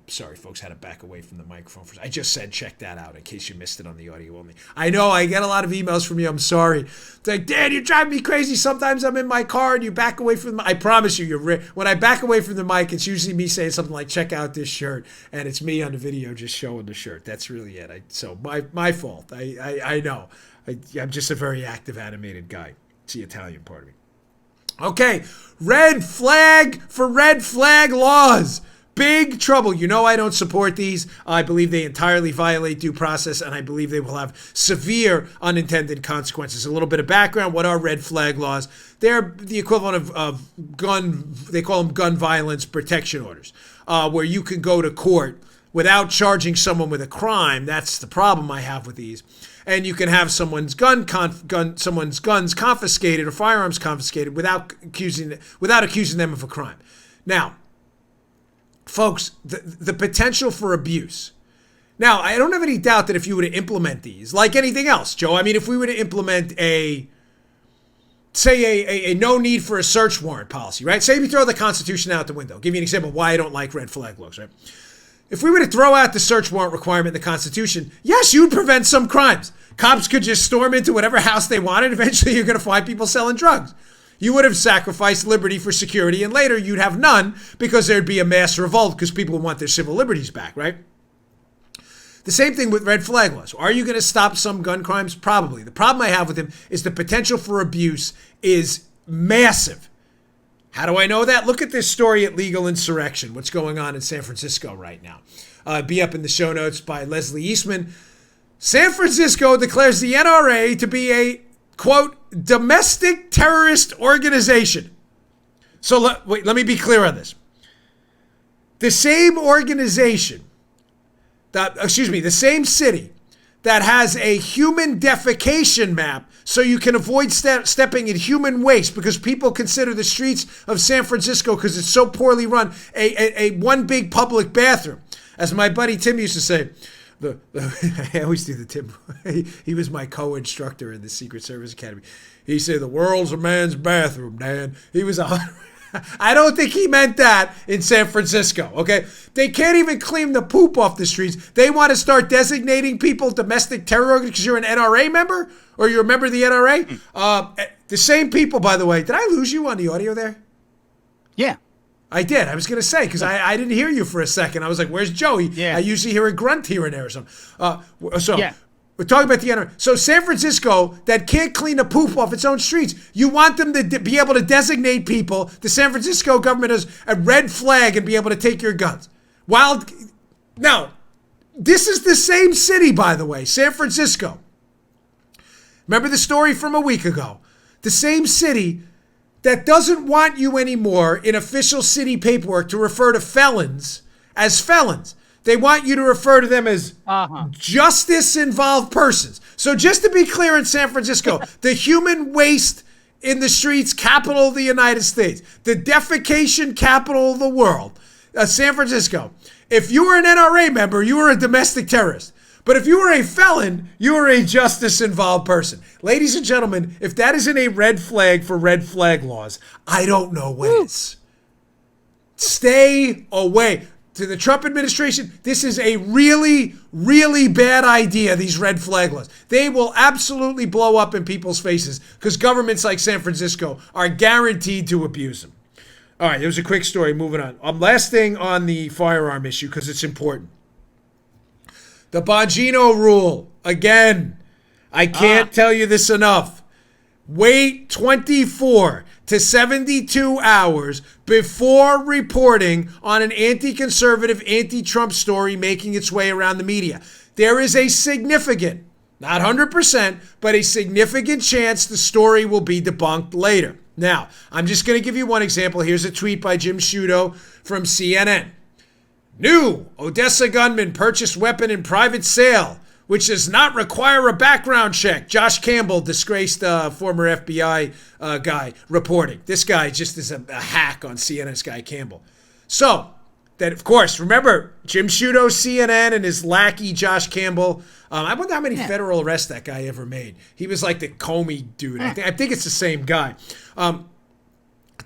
Speaker 2: Sorry, folks, had to back away from the microphone. I just said check that out in case you missed it on the audio only. I know, I get a lot of emails from you. I'm sorry. It's like, Dan, you drive me crazy. Sometimes I'm in my car and you back away from the mic. I promise you, when I back away from the mic, it's usually me saying something like, check out this shirt. And it's me on the video just showing the shirt. That's really it. So my fault. I know. I'm just a very active, animated guy. It's the Italian part of me. Okay, red flag for red flag laws. Big trouble. You know I don't support these. I believe they entirely violate due process, and I believe they will have severe unintended consequences. A little bit of background. What are red flag laws? They're the equivalent of gun, they call them gun violence protection orders, where you can go to court without charging someone with a crime. That's the problem I have with these. And you can have someone's someone's guns confiscated or firearms confiscated without accusing them of a crime. Now, folks, the potential for abuse. Now, I don't have any doubt that if you were to implement these, like anything else, Joe, I mean, if we were to implement a no need for a search warrant policy, right? Say we throw the Constitution out the window. I'll give you an example of why I don't like red flag laws, right? If we were to throw out the search warrant requirement in the Constitution, yes, you would prevent some crimes. Cops could just storm into whatever house they wanted. Eventually, you're going to find people selling drugs. You would have sacrificed liberty for security, and later you'd have none because there'd be a mass revolt because people would want their civil liberties back, right? The same thing with red flag laws. Are you going to stop some gun crimes? Probably. The problem I have with them is the potential for abuse is massive. How do I know that? Look at this story at Legal Insurrection. What's going on in San Francisco right now? Be up in the show notes by Leslie Eastman. San Francisco declares the NRA to be a, quote, domestic terrorist organization. So let me be clear on this. The same organization, the same city that has a human defecation map so you can avoid stepping in human waste because people consider the streets of San Francisco, because it's so poorly run, a one big public bathroom. As my buddy Tim used to say, I always do the Tim. He was my co-instructor in the Secret Service Academy. He said, the world's a man's bathroom, Dan. He was I don't think he meant that in San Francisco, okay? They can't even clean the poop off the streets. They want to start designating people domestic terror because you're an NRA member or you're a member of the NRA. The same people, by the way. Did I lose you on the audio there?
Speaker 3: Yeah.
Speaker 2: I did. I was going to say, because I didn't hear you for a second. I was like, where's Joey?
Speaker 3: Yeah.
Speaker 2: I usually hear a grunt here and there or something.
Speaker 3: Yeah.
Speaker 2: We're talking about the NRA. So San Francisco, that can't clean the poop off its own streets, you want them to be able to designate people. The San Francisco government has a red flag and be able to take your guns. Now, this is the same city, by the way, San Francisco. Remember the story from a week ago? The same city that doesn't want you anymore in official city paperwork to refer to felons as felons. They want you to refer to them as justice-involved persons. So just to be clear, in San Francisco, the human waste in the streets, capital of the United States, the defecation capital of the world, San Francisco. If you were an NRA member, you were a domestic terrorist. But if you were a felon, you were a justice-involved person. Ladies and gentlemen, if that isn't a red flag for red flag laws, I don't know what is. Stay away. To the Trump administration, this is a really, really bad idea, these red flag laws. They will absolutely blow up in people's faces because governments like San Francisco are guaranteed to abuse them. All right, it was a quick story. Moving on. Last thing on the firearm issue, because it's important. The Bongino rule. Again, I can't tell you this enough. Wait 24 to 72 hours before reporting on an anti-conservative, anti-Trump story making its way around the media. There is a significant, not 100%, but a significant chance the story will be debunked later. Now, I'm just going to give you one example. Here's a tweet by Jim Sciutto from CNN. New Odessa gunman purchased weapon in private sale, which does not require a background check. Josh Campbell, disgraced former FBI guy, reporting. This guy just is a hack on CNN's guy Campbell. So, that of course, remember Jim Sciutto, CNN, and his lackey Josh Campbell. I wonder how many federal arrests that guy ever made. He was like the Comey dude. I think it's the same guy.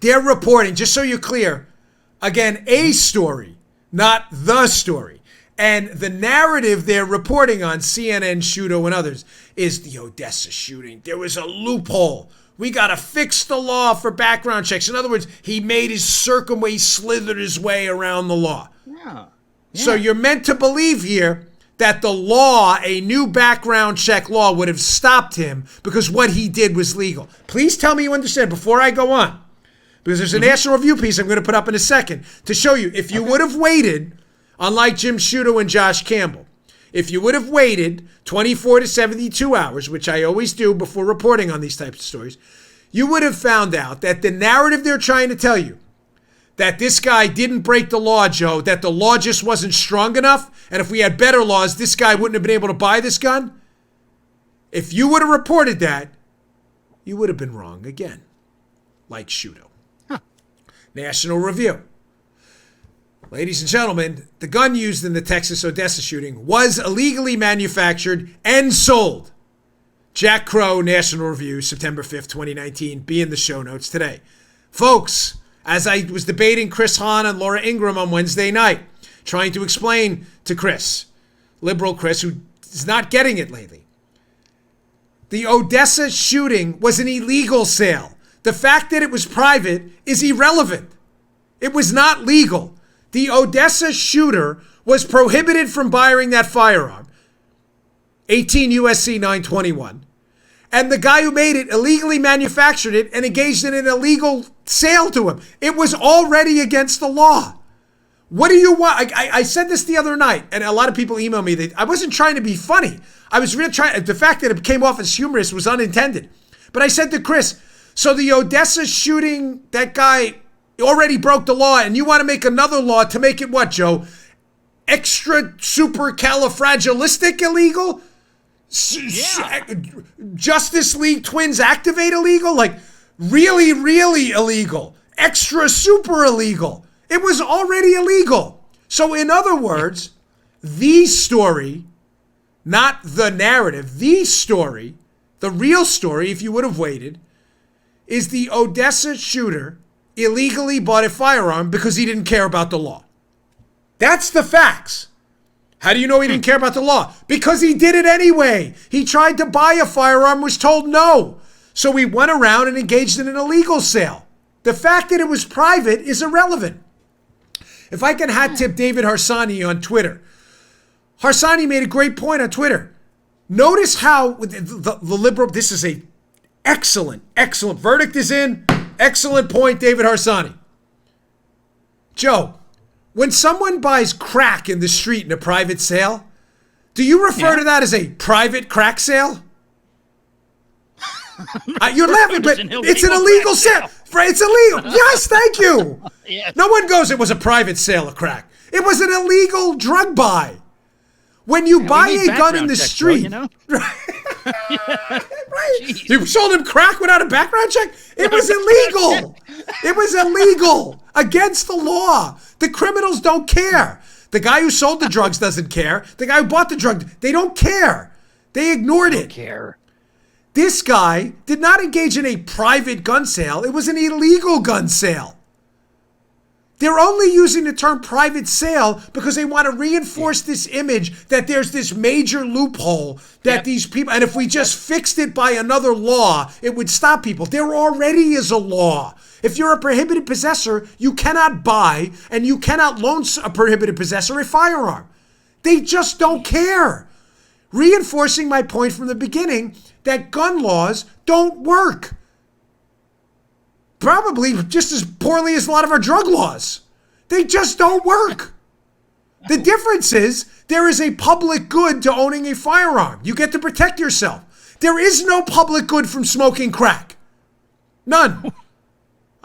Speaker 2: They're reporting, just so you're clear, again, a story, not the story. And the narrative they're reporting on, CNN, Sciutto, and others, is the Odessa shooting. There was a loophole. We got to fix the law for background checks. In other words, he made his he slithered his way around the law. Yeah. So you're meant to believe here that the law, a new background check law, would have stopped him because what he did was legal. Please tell me you understand before I go on. Because there's a National Review piece I'm going to put up in a second to show you. If you would have waited, unlike Jim Sciutto and Josh Campbell, if you would have waited 24 to 72 hours, which I always do before reporting on these types of stories, you would have found out that the narrative they're trying to tell you, that this guy didn't break the law, Joe, that the law just wasn't strong enough, and if we had better laws, this guy wouldn't have been able to buy this gun. If you would have reported that, you would have been wrong again, like Sciutto. National Review. Ladies and gentlemen, the gun used in the Texas Odessa shooting was illegally manufactured and sold. Jack Crow, National Review, September 5th, 2019. Be in the show notes today. Folks, as I was debating Chris Hahn and Laura Ingraham on Wednesday night, trying to explain to Chris, liberal Chris, who is not getting it lately, the Odessa shooting was an illegal sale. The fact that it was private is irrelevant. It was not legal. The Odessa shooter was prohibited from buying that firearm, 18 U.S.C. 921, And the guy who made it illegally manufactured it and engaged in an illegal sale to him. It was already against the law. What do you want? I said this the other night, and a lot of people email me that I wasn't trying to be funny. I was really trying. The fact that it came off as humorous was unintended. But I said to Chris, so the Odessa shooting, that guy already broke the law, and you want to make another law to make it what, Joe? Extra super califragilistic illegal? Justice League Twins Activate illegal? Like, really, really illegal. Extra super illegal. It was already illegal. So in other words, the story, not the narrative, the story, the real story, if you would have waited, is the Odessa shooter illegally bought a firearm because he didn't care about the law. That's the facts. How do you know he didn't care about the law? Because he did it anyway. He tried to buy a firearm, was told no. So he went around and engaged in an illegal sale. The fact that it was private is irrelevant. If I can hat tip David Harsanyi on Twitter. Harsanyi made a great point on Twitter. Notice how the liberal, this is a excellent verdict is in. Excellent point, David Harsanyi. Joe, when someone buys crack in the street in a private sale, do you refer to that as a private crack sale? You're laughing, but it's an illegal sale. It's illegal. Yes, thank you.
Speaker 3: Yes.
Speaker 2: No one goes, it was a private sale of crack. It was an illegal drug buy. When you buy a gun in the street, right? You sold him crack without a background check? It was illegal. It was illegal. Against the law. The criminals don't care. The guy who sold the drugs doesn't care. The guy who bought the drug, they don't care. They ignored it.
Speaker 3: Care.
Speaker 2: This guy did not engage in a private gun sale. It was an illegal gun sale. They're only using the term private sale because they want to reinforce this image that there's this major loophole that these people, and if we just fixed it by another law, it would stop people. There already is a law. If you're a prohibited possessor, you cannot buy and you cannot loan a prohibited possessor a firearm. They just don't care. Reinforcing my point from the beginning that gun laws don't work. Probably just as poorly as a lot of our drug laws. They just don't work. The difference is there is a public good to owning a firearm. You get to protect yourself. There is no public good from smoking crack. None.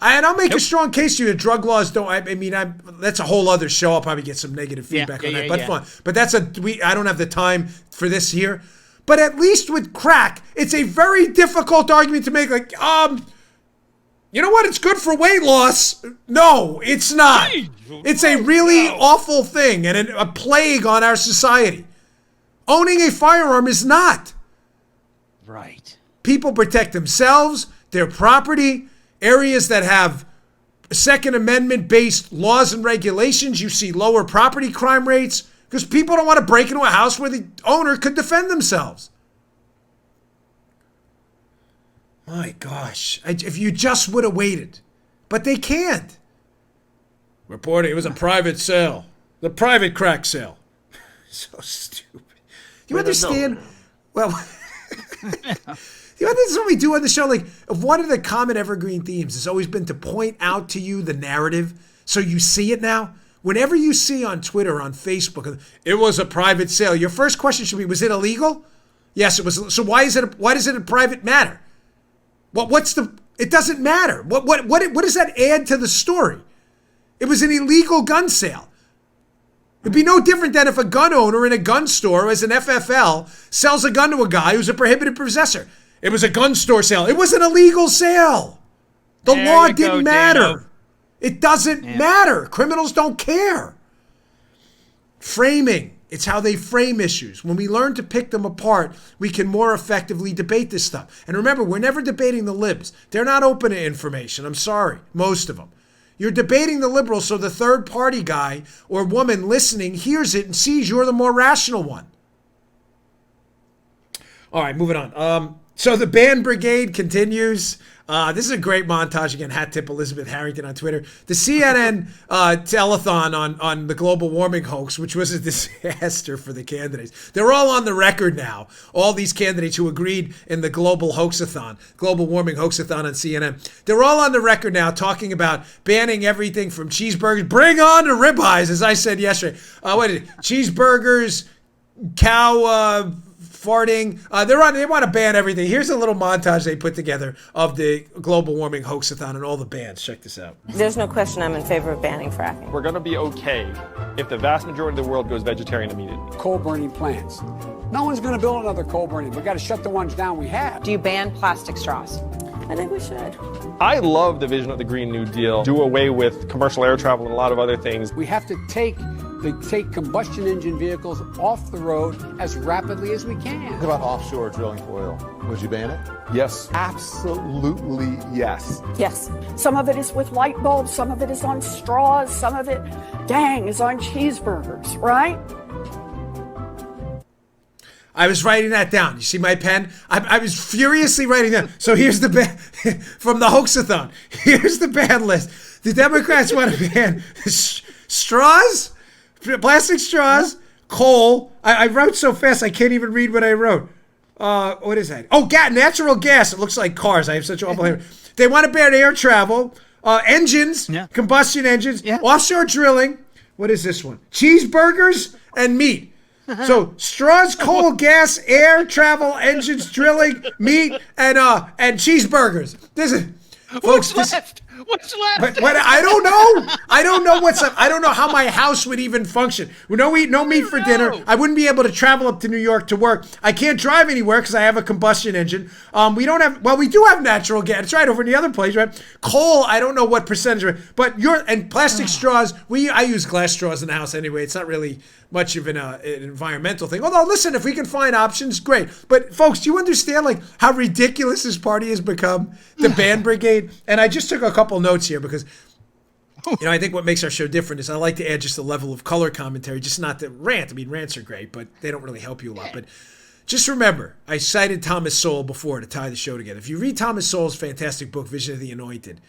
Speaker 2: And I'll make a strong case to you that drug laws don't. I mean, that's a whole other show. I'll probably get some negative feedback on that. But fun. But that's I don't have the time for this here. But at least with crack, it's a very difficult argument to make. Like, you know what? It's good for weight loss. No, it's not. It's a really awful thing and a plague on our society. Owning a firearm is not.
Speaker 3: Right.
Speaker 2: People protect themselves, their property, areas that have Second Amendment-based laws and regulations. You see lower property crime rates because people don't want to break into a house where the owner could defend themselves. My gosh, if you just would have waited. But they can't. Reporting it was a private sale. The private crack sale. So stupid. Do you understand? Well, you know, this is what we do on the show. Like, one of the common evergreen themes has always been to point out to you the narrative so you see it now. Whenever you see on Twitter, on Facebook, it was a private sale, your first question should be, was it illegal? Yes, it was. So why does it a private matter? It doesn't matter. What does that add to the story? It was an illegal gun sale. It'd be no different than if a gun owner in a gun store as an FFL sells a gun to a guy who's a prohibited possessor. It was a gun store sale. It was an illegal sale. The law didn't matter. Dano. It doesn't matter. Criminals don't care. Framing. It's how they frame issues. When we learn to pick them apart, we can more effectively debate this stuff. And remember, we're never debating the libs. They're not open to information. I'm sorry. Most of them. You're debating the liberals so the third party guy or woman listening hears it and sees you're the more rational one. All right, moving on. So the ban brigade continues. This is a great montage. Again, hat tip Elizabeth Harrington on Twitter. The CNN telethon on the global warming hoax, which was a disaster for the candidates. They're all on the record now. All these candidates who agreed in the global warming hoaxathon on CNN. They're all on the record now talking about banning everything from cheeseburgers. Bring on the ribeyes, as I said yesterday. What is it? Cheeseburgers, cow... farting. They want to ban everything. Here's a little montage they put together of the global warming hoaxathon and all the bans. Check this out.
Speaker 6: There's no question I'm in favor of banning fracking.
Speaker 7: We're going to be okay if the vast majority of the world goes vegetarian immediately.
Speaker 8: Coal burning plants. No one's going to build another coal burning. We've got to shut the ones down we have.
Speaker 6: Do you ban plastic straws? I think we should.
Speaker 7: I love the vision of the Green New Deal. Do away with commercial air travel and a lot of other things.
Speaker 8: We have to take combustion engine vehicles off the road as rapidly as we can.
Speaker 9: What about offshore drilling for oil? Would you ban it?
Speaker 7: Yes. Absolutely yes.
Speaker 10: Yes. Some of it is with light bulbs, some of it is on straws, some of it, is on cheeseburgers, right?
Speaker 2: I was writing that down. You see my pen? I was furiously writing down. So here's the ban from the hoaxathon. Here's the ban list. The Democrats want to ban straws, plastic straws, coal. I wrote so fast I can't even read what I wrote. What is that? Oh, natural gas. It looks like cars. I have such awful hair. They want to ban air travel, engines, combustion engines, offshore drilling. What is this one? Cheeseburgers and meat. So straws, coal, gas, air, travel, engines, drilling, meat, and cheeseburgers. This is, folks.
Speaker 3: What's left?
Speaker 2: What, I don't know. I don't know what's up. I don't know how my house would even function. No meat for dinner. I wouldn't be able to travel up to New York to work. I can't drive anywhere because I have a combustion engine. We do have natural gas. It's right over in the other place, right? Coal, I don't know what percentage, but and plastic straws. I use glass straws in the house anyway. It's not really much of an environmental thing. Although, listen, if we can find options, great. But folks, do you understand how ridiculous this party has become? The ban brigade. And I just took a couple notes here because I think what makes our show different is I like to add just a level of color commentary, just not to rant. I mean, rants are great, but they don't really help you a lot. But just remember, I cited Thomas Sowell before to tie the show together. If you read Thomas Sowell's fantastic book, Vision of the Anointed,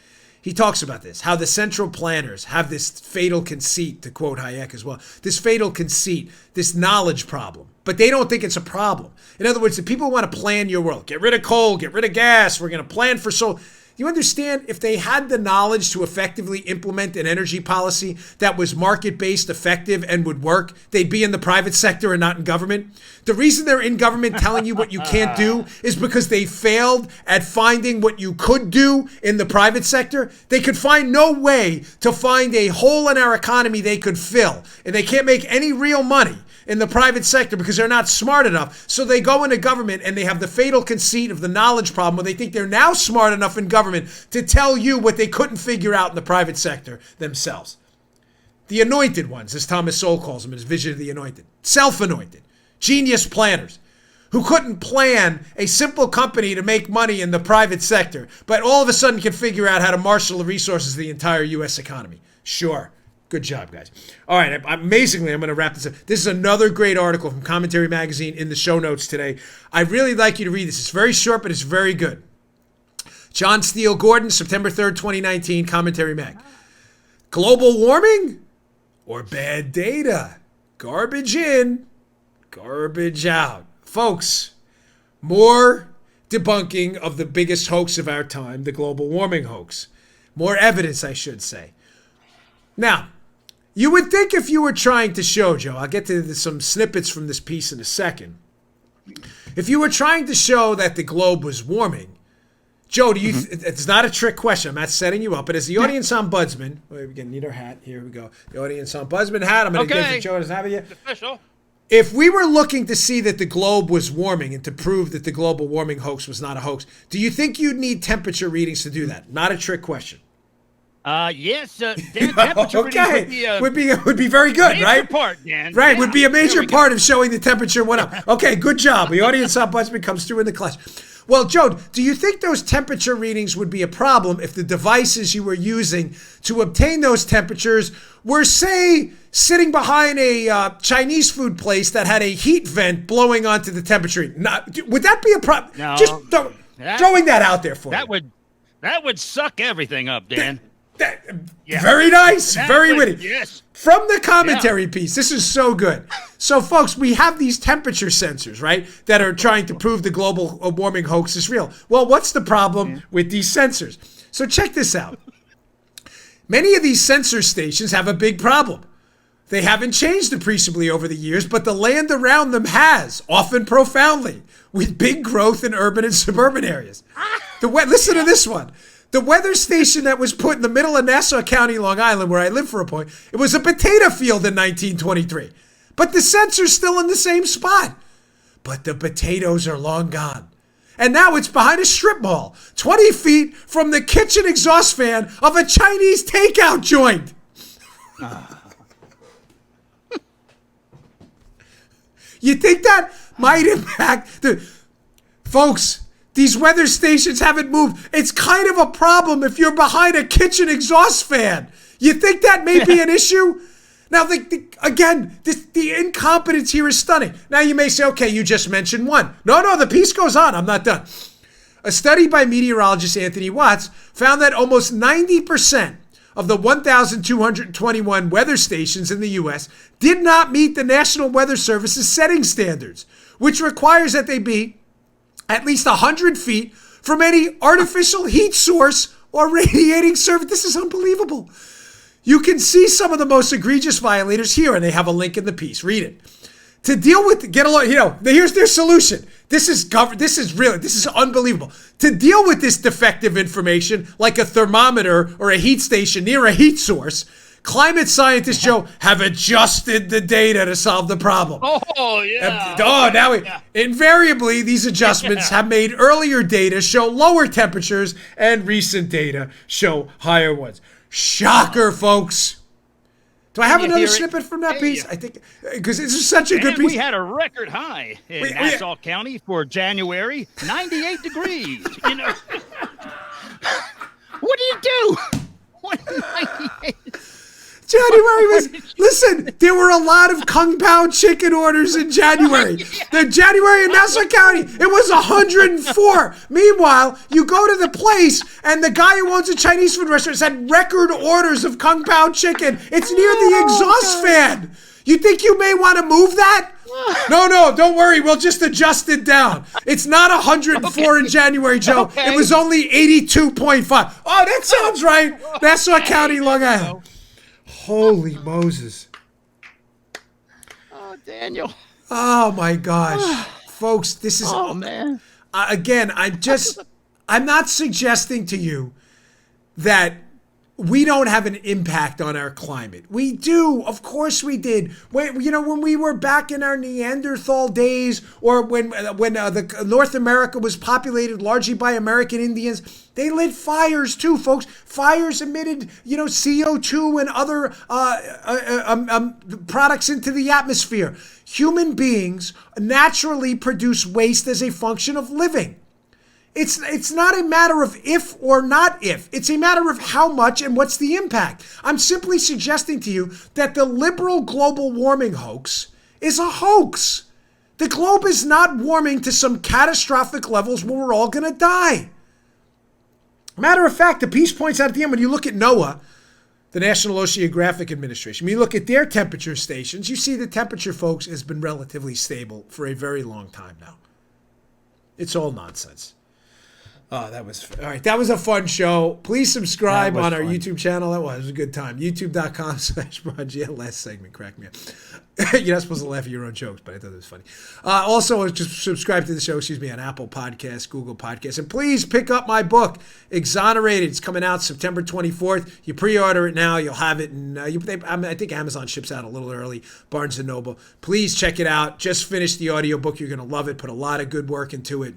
Speaker 2: he talks about this, how the central planners have this fatal conceit, to quote Hayek as well, this fatal conceit, this knowledge problem, but they don't think it's a problem. In other words, the people want to plan your world. Get rid of coal, get rid of gas, we're going to plan for solar. You understand, if they had the knowledge to effectively implement an energy policy that was market-based, effective, and would work, they'd be in the private sector and not in government. The reason they're in government telling you what you can't do is because they failed at finding what you could do in the private sector. They could find no way to find a hole in our economy they could fill, and they can't make any real money in the private sector because they're not smart enough. So they go into government and they have the fatal conceit of the knowledge problem where they think they're now smart enough in government to tell you what they couldn't figure out in the private sector themselves. The anointed ones, as Thomas Sowell calls them in his Vision of the Anointed. Self-anointed. Genius planners who couldn't plan a simple company to make money in the private sector, but all of a sudden can figure out how to marshal the resources of the entire U.S. economy. Sure. Good job, guys. All right, amazingly, I'm going to wrap this up. This is another great article from Commentary Magazine in the show notes today. I'd really like you to read this. It's very short, but it's very good. John Steele Gordon, September 3rd, 2019, Commentary Mag. Global warming or bad data? Garbage in, garbage out. Folks, more debunking of the biggest hoax of our time, the global warming hoax. More evidence, I should say. Now, you would think if you were trying to show, Joe, I'll get to some snippets from this piece in a second. If you were trying to show that the globe was warming, Joe, do you? It's not a trick question. I'm not setting you up. But as the audience ombudsman, we're going to need our hat. Here we go. The audience ombudsman hat. I'm going to give it to Joe. Doesn't have it yet.
Speaker 3: Official.
Speaker 2: If we were looking to see that the globe was warming and to prove that the global warming hoax was not a hoax, do you think you'd need temperature readings to do that? Not a trick question.
Speaker 3: Yes, Dan, temperature readings
Speaker 2: would be very good,
Speaker 3: major
Speaker 2: right?
Speaker 3: Part, Dan.
Speaker 2: Right,
Speaker 3: Yeah.
Speaker 2: would be a major part of showing the temperature went up. Okay, good job. The audience ombudsman comes through in the clutch. Well, Joe, do you think those temperature readings would be a problem if the devices you were using to obtain those temperatures were, say, sitting behind a Chinese food place that had a heat vent blowing onto the temperature? Would that be a problem?
Speaker 3: No.
Speaker 2: Just throwing that out there for you.
Speaker 3: That would suck everything up, Dan.
Speaker 2: Very nice. Very witty.
Speaker 3: Yes.
Speaker 2: From the commentary piece, this is so good. So, folks, we have these temperature sensors, right, that are trying to prove the global warming hoax is real. Well, what's the problem with these sensors? So check this out. Many of these sensor stations have a big problem. They haven't changed appreciably over the years, but the land around them has, often profoundly, with big growth in urban and suburban areas. Listen to this one. The weather station that was put in the middle of Nassau County, Long Island, where I lived for a point, it was a potato field in 1923. But the sensor's still in the same spot. But the potatoes are long gone. And now it's behind a strip mall, 20 feet from the kitchen exhaust fan of a Chinese takeout joint. You think that might impact folks? These weather stations haven't moved. It's kind of a problem if you're behind a kitchen exhaust fan. You think that may be an issue? Now, the incompetence here is stunning. Now, you may say, okay, you just mentioned one. No, the piece goes on. I'm not done. A study by meteorologist Anthony Watts found that almost 90% of the 1,221 weather stations in the U.S. did not meet the National Weather Service's setting standards, which requires that they be at least 100 feet from any artificial heat source or radiating surface. This is unbelievable. You can see some of the most egregious violators here, and they have a link in the piece. Read it. To deal with, here's their solution. This is unbelievable. To deal with this defective information, like a thermometer or a heat station near a heat source, climate scientists, Joe, have adjusted the data to solve the problem.
Speaker 3: Oh, yeah.
Speaker 2: Invariably, these adjustments have made earlier data show lower temperatures and recent data show higher ones. Shocker, folks. Do I have another snippet from that piece? I think, because this is such a good piece.
Speaker 3: We had a record high in Nassau County for January, 98 degrees. What do you do? 98.
Speaker 2: January was, listen, there were a lot of Kung Pao chicken orders in January. The January in Nassau County, it was 104. Meanwhile, you go to the place and the guy who owns a Chinese food restaurant said record orders of Kung Pao chicken. It's near the exhaust fan. You think you may want to move that? No, don't worry. We'll just adjust it down. It's not 104 in January, Joe. Okay. It was only 82.5. Oh, that sounds right. Nassau County, Long Island. Holy Moses.
Speaker 3: Oh, Daniel.
Speaker 2: Oh, my gosh. Folks, this is...
Speaker 3: Oh, man.
Speaker 2: Again, I'm not suggesting to you that we don't have an impact on our climate. We do. Of course we did. When we were back in our Neanderthal days, or when the North America was populated largely by American Indians, they lit fires too, folks. Fires emitted, CO2 and other products into the atmosphere. Human beings naturally produce waste as a function of living. It's not a matter of if or not if. It's a matter of how much and what's the impact. I'm simply suggesting to you that the liberal global warming hoax is a hoax. The globe is not warming to some catastrophic levels where we're all going to die. Matter of fact, the piece points out at the end, when you look at NOAA, the National Oceanographic Administration, when you look at their temperature stations, you see the temperature, folks, has been relatively stable for a very long time now. It's all nonsense. Oh, that was all right. That was a fun show. Please subscribe on our YouTube channel. It was a good time. YouTube.com/Bongino. Last segment cracked me up. You're not supposed to laugh at your own jokes, but I thought it was funny. Also, just subscribe to the show, on Apple Podcasts, Google Podcasts. And please pick up my book, Exonerated. It's coming out September 24th. You pre-order it now. You'll have it. And I think Amazon ships out a little early, Barnes & Noble. Please check it out. Just finished the audiobook. You're going to love it. Put a lot of good work into it.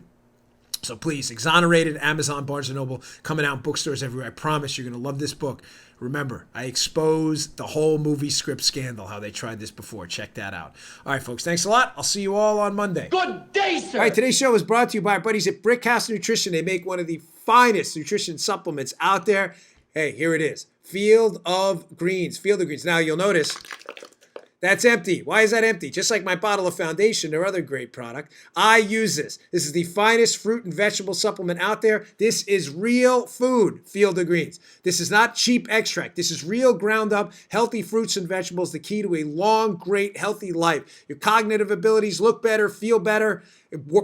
Speaker 2: So please, Exonerated, Amazon, Barnes & Noble, coming out in bookstores everywhere. I promise you're going to love this book. Remember, I exposed the whole movie script scandal, how they tried this before. Check that out. All right, folks, thanks a lot. I'll see you all on Monday.
Speaker 11: Good day, sir.
Speaker 2: All right, today's show is brought to you by our buddies at Brickhouse Nutrition. They make one of the finest nutrition supplements out there. Hey, here it is. Field of Greens. Field of Greens. Now, you'll notice that's empty. Why is that empty? Just like my bottle of Foundation, their other great product. I use this. This is the finest fruit and vegetable supplement out there. This is real food, Field of Greens. This is not cheap extract. This is real ground up, healthy fruits and vegetables, the key to a long, great, healthy life. Your cognitive abilities look better, feel better,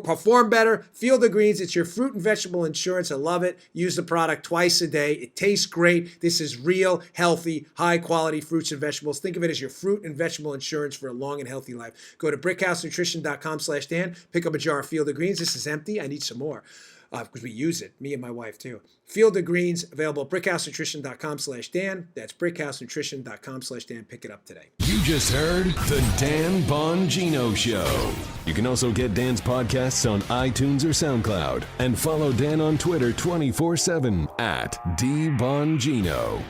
Speaker 2: perform better. Field of Greens, it's your fruit and vegetable insurance. I love it. Use the product twice a day. It tastes great. This is real, healthy, high quality fruits and vegetables. Think of it as your fruit and vegetable insurance for a long and healthy life. Go to brickhousenutrition.com/Dan. Pick up a jar of Field of Greens. This is empty. I need some more because we use it, me and my wife too. Field of Greens, available at brickhousenutrition.com/Dan. That's brickhousenutrition.com/Dan. Pick it up today.
Speaker 1: You just heard the Dan Bongino Show. You can also get Dan's podcasts on iTunes or SoundCloud. And follow Dan on Twitter 24/7 at dbongino.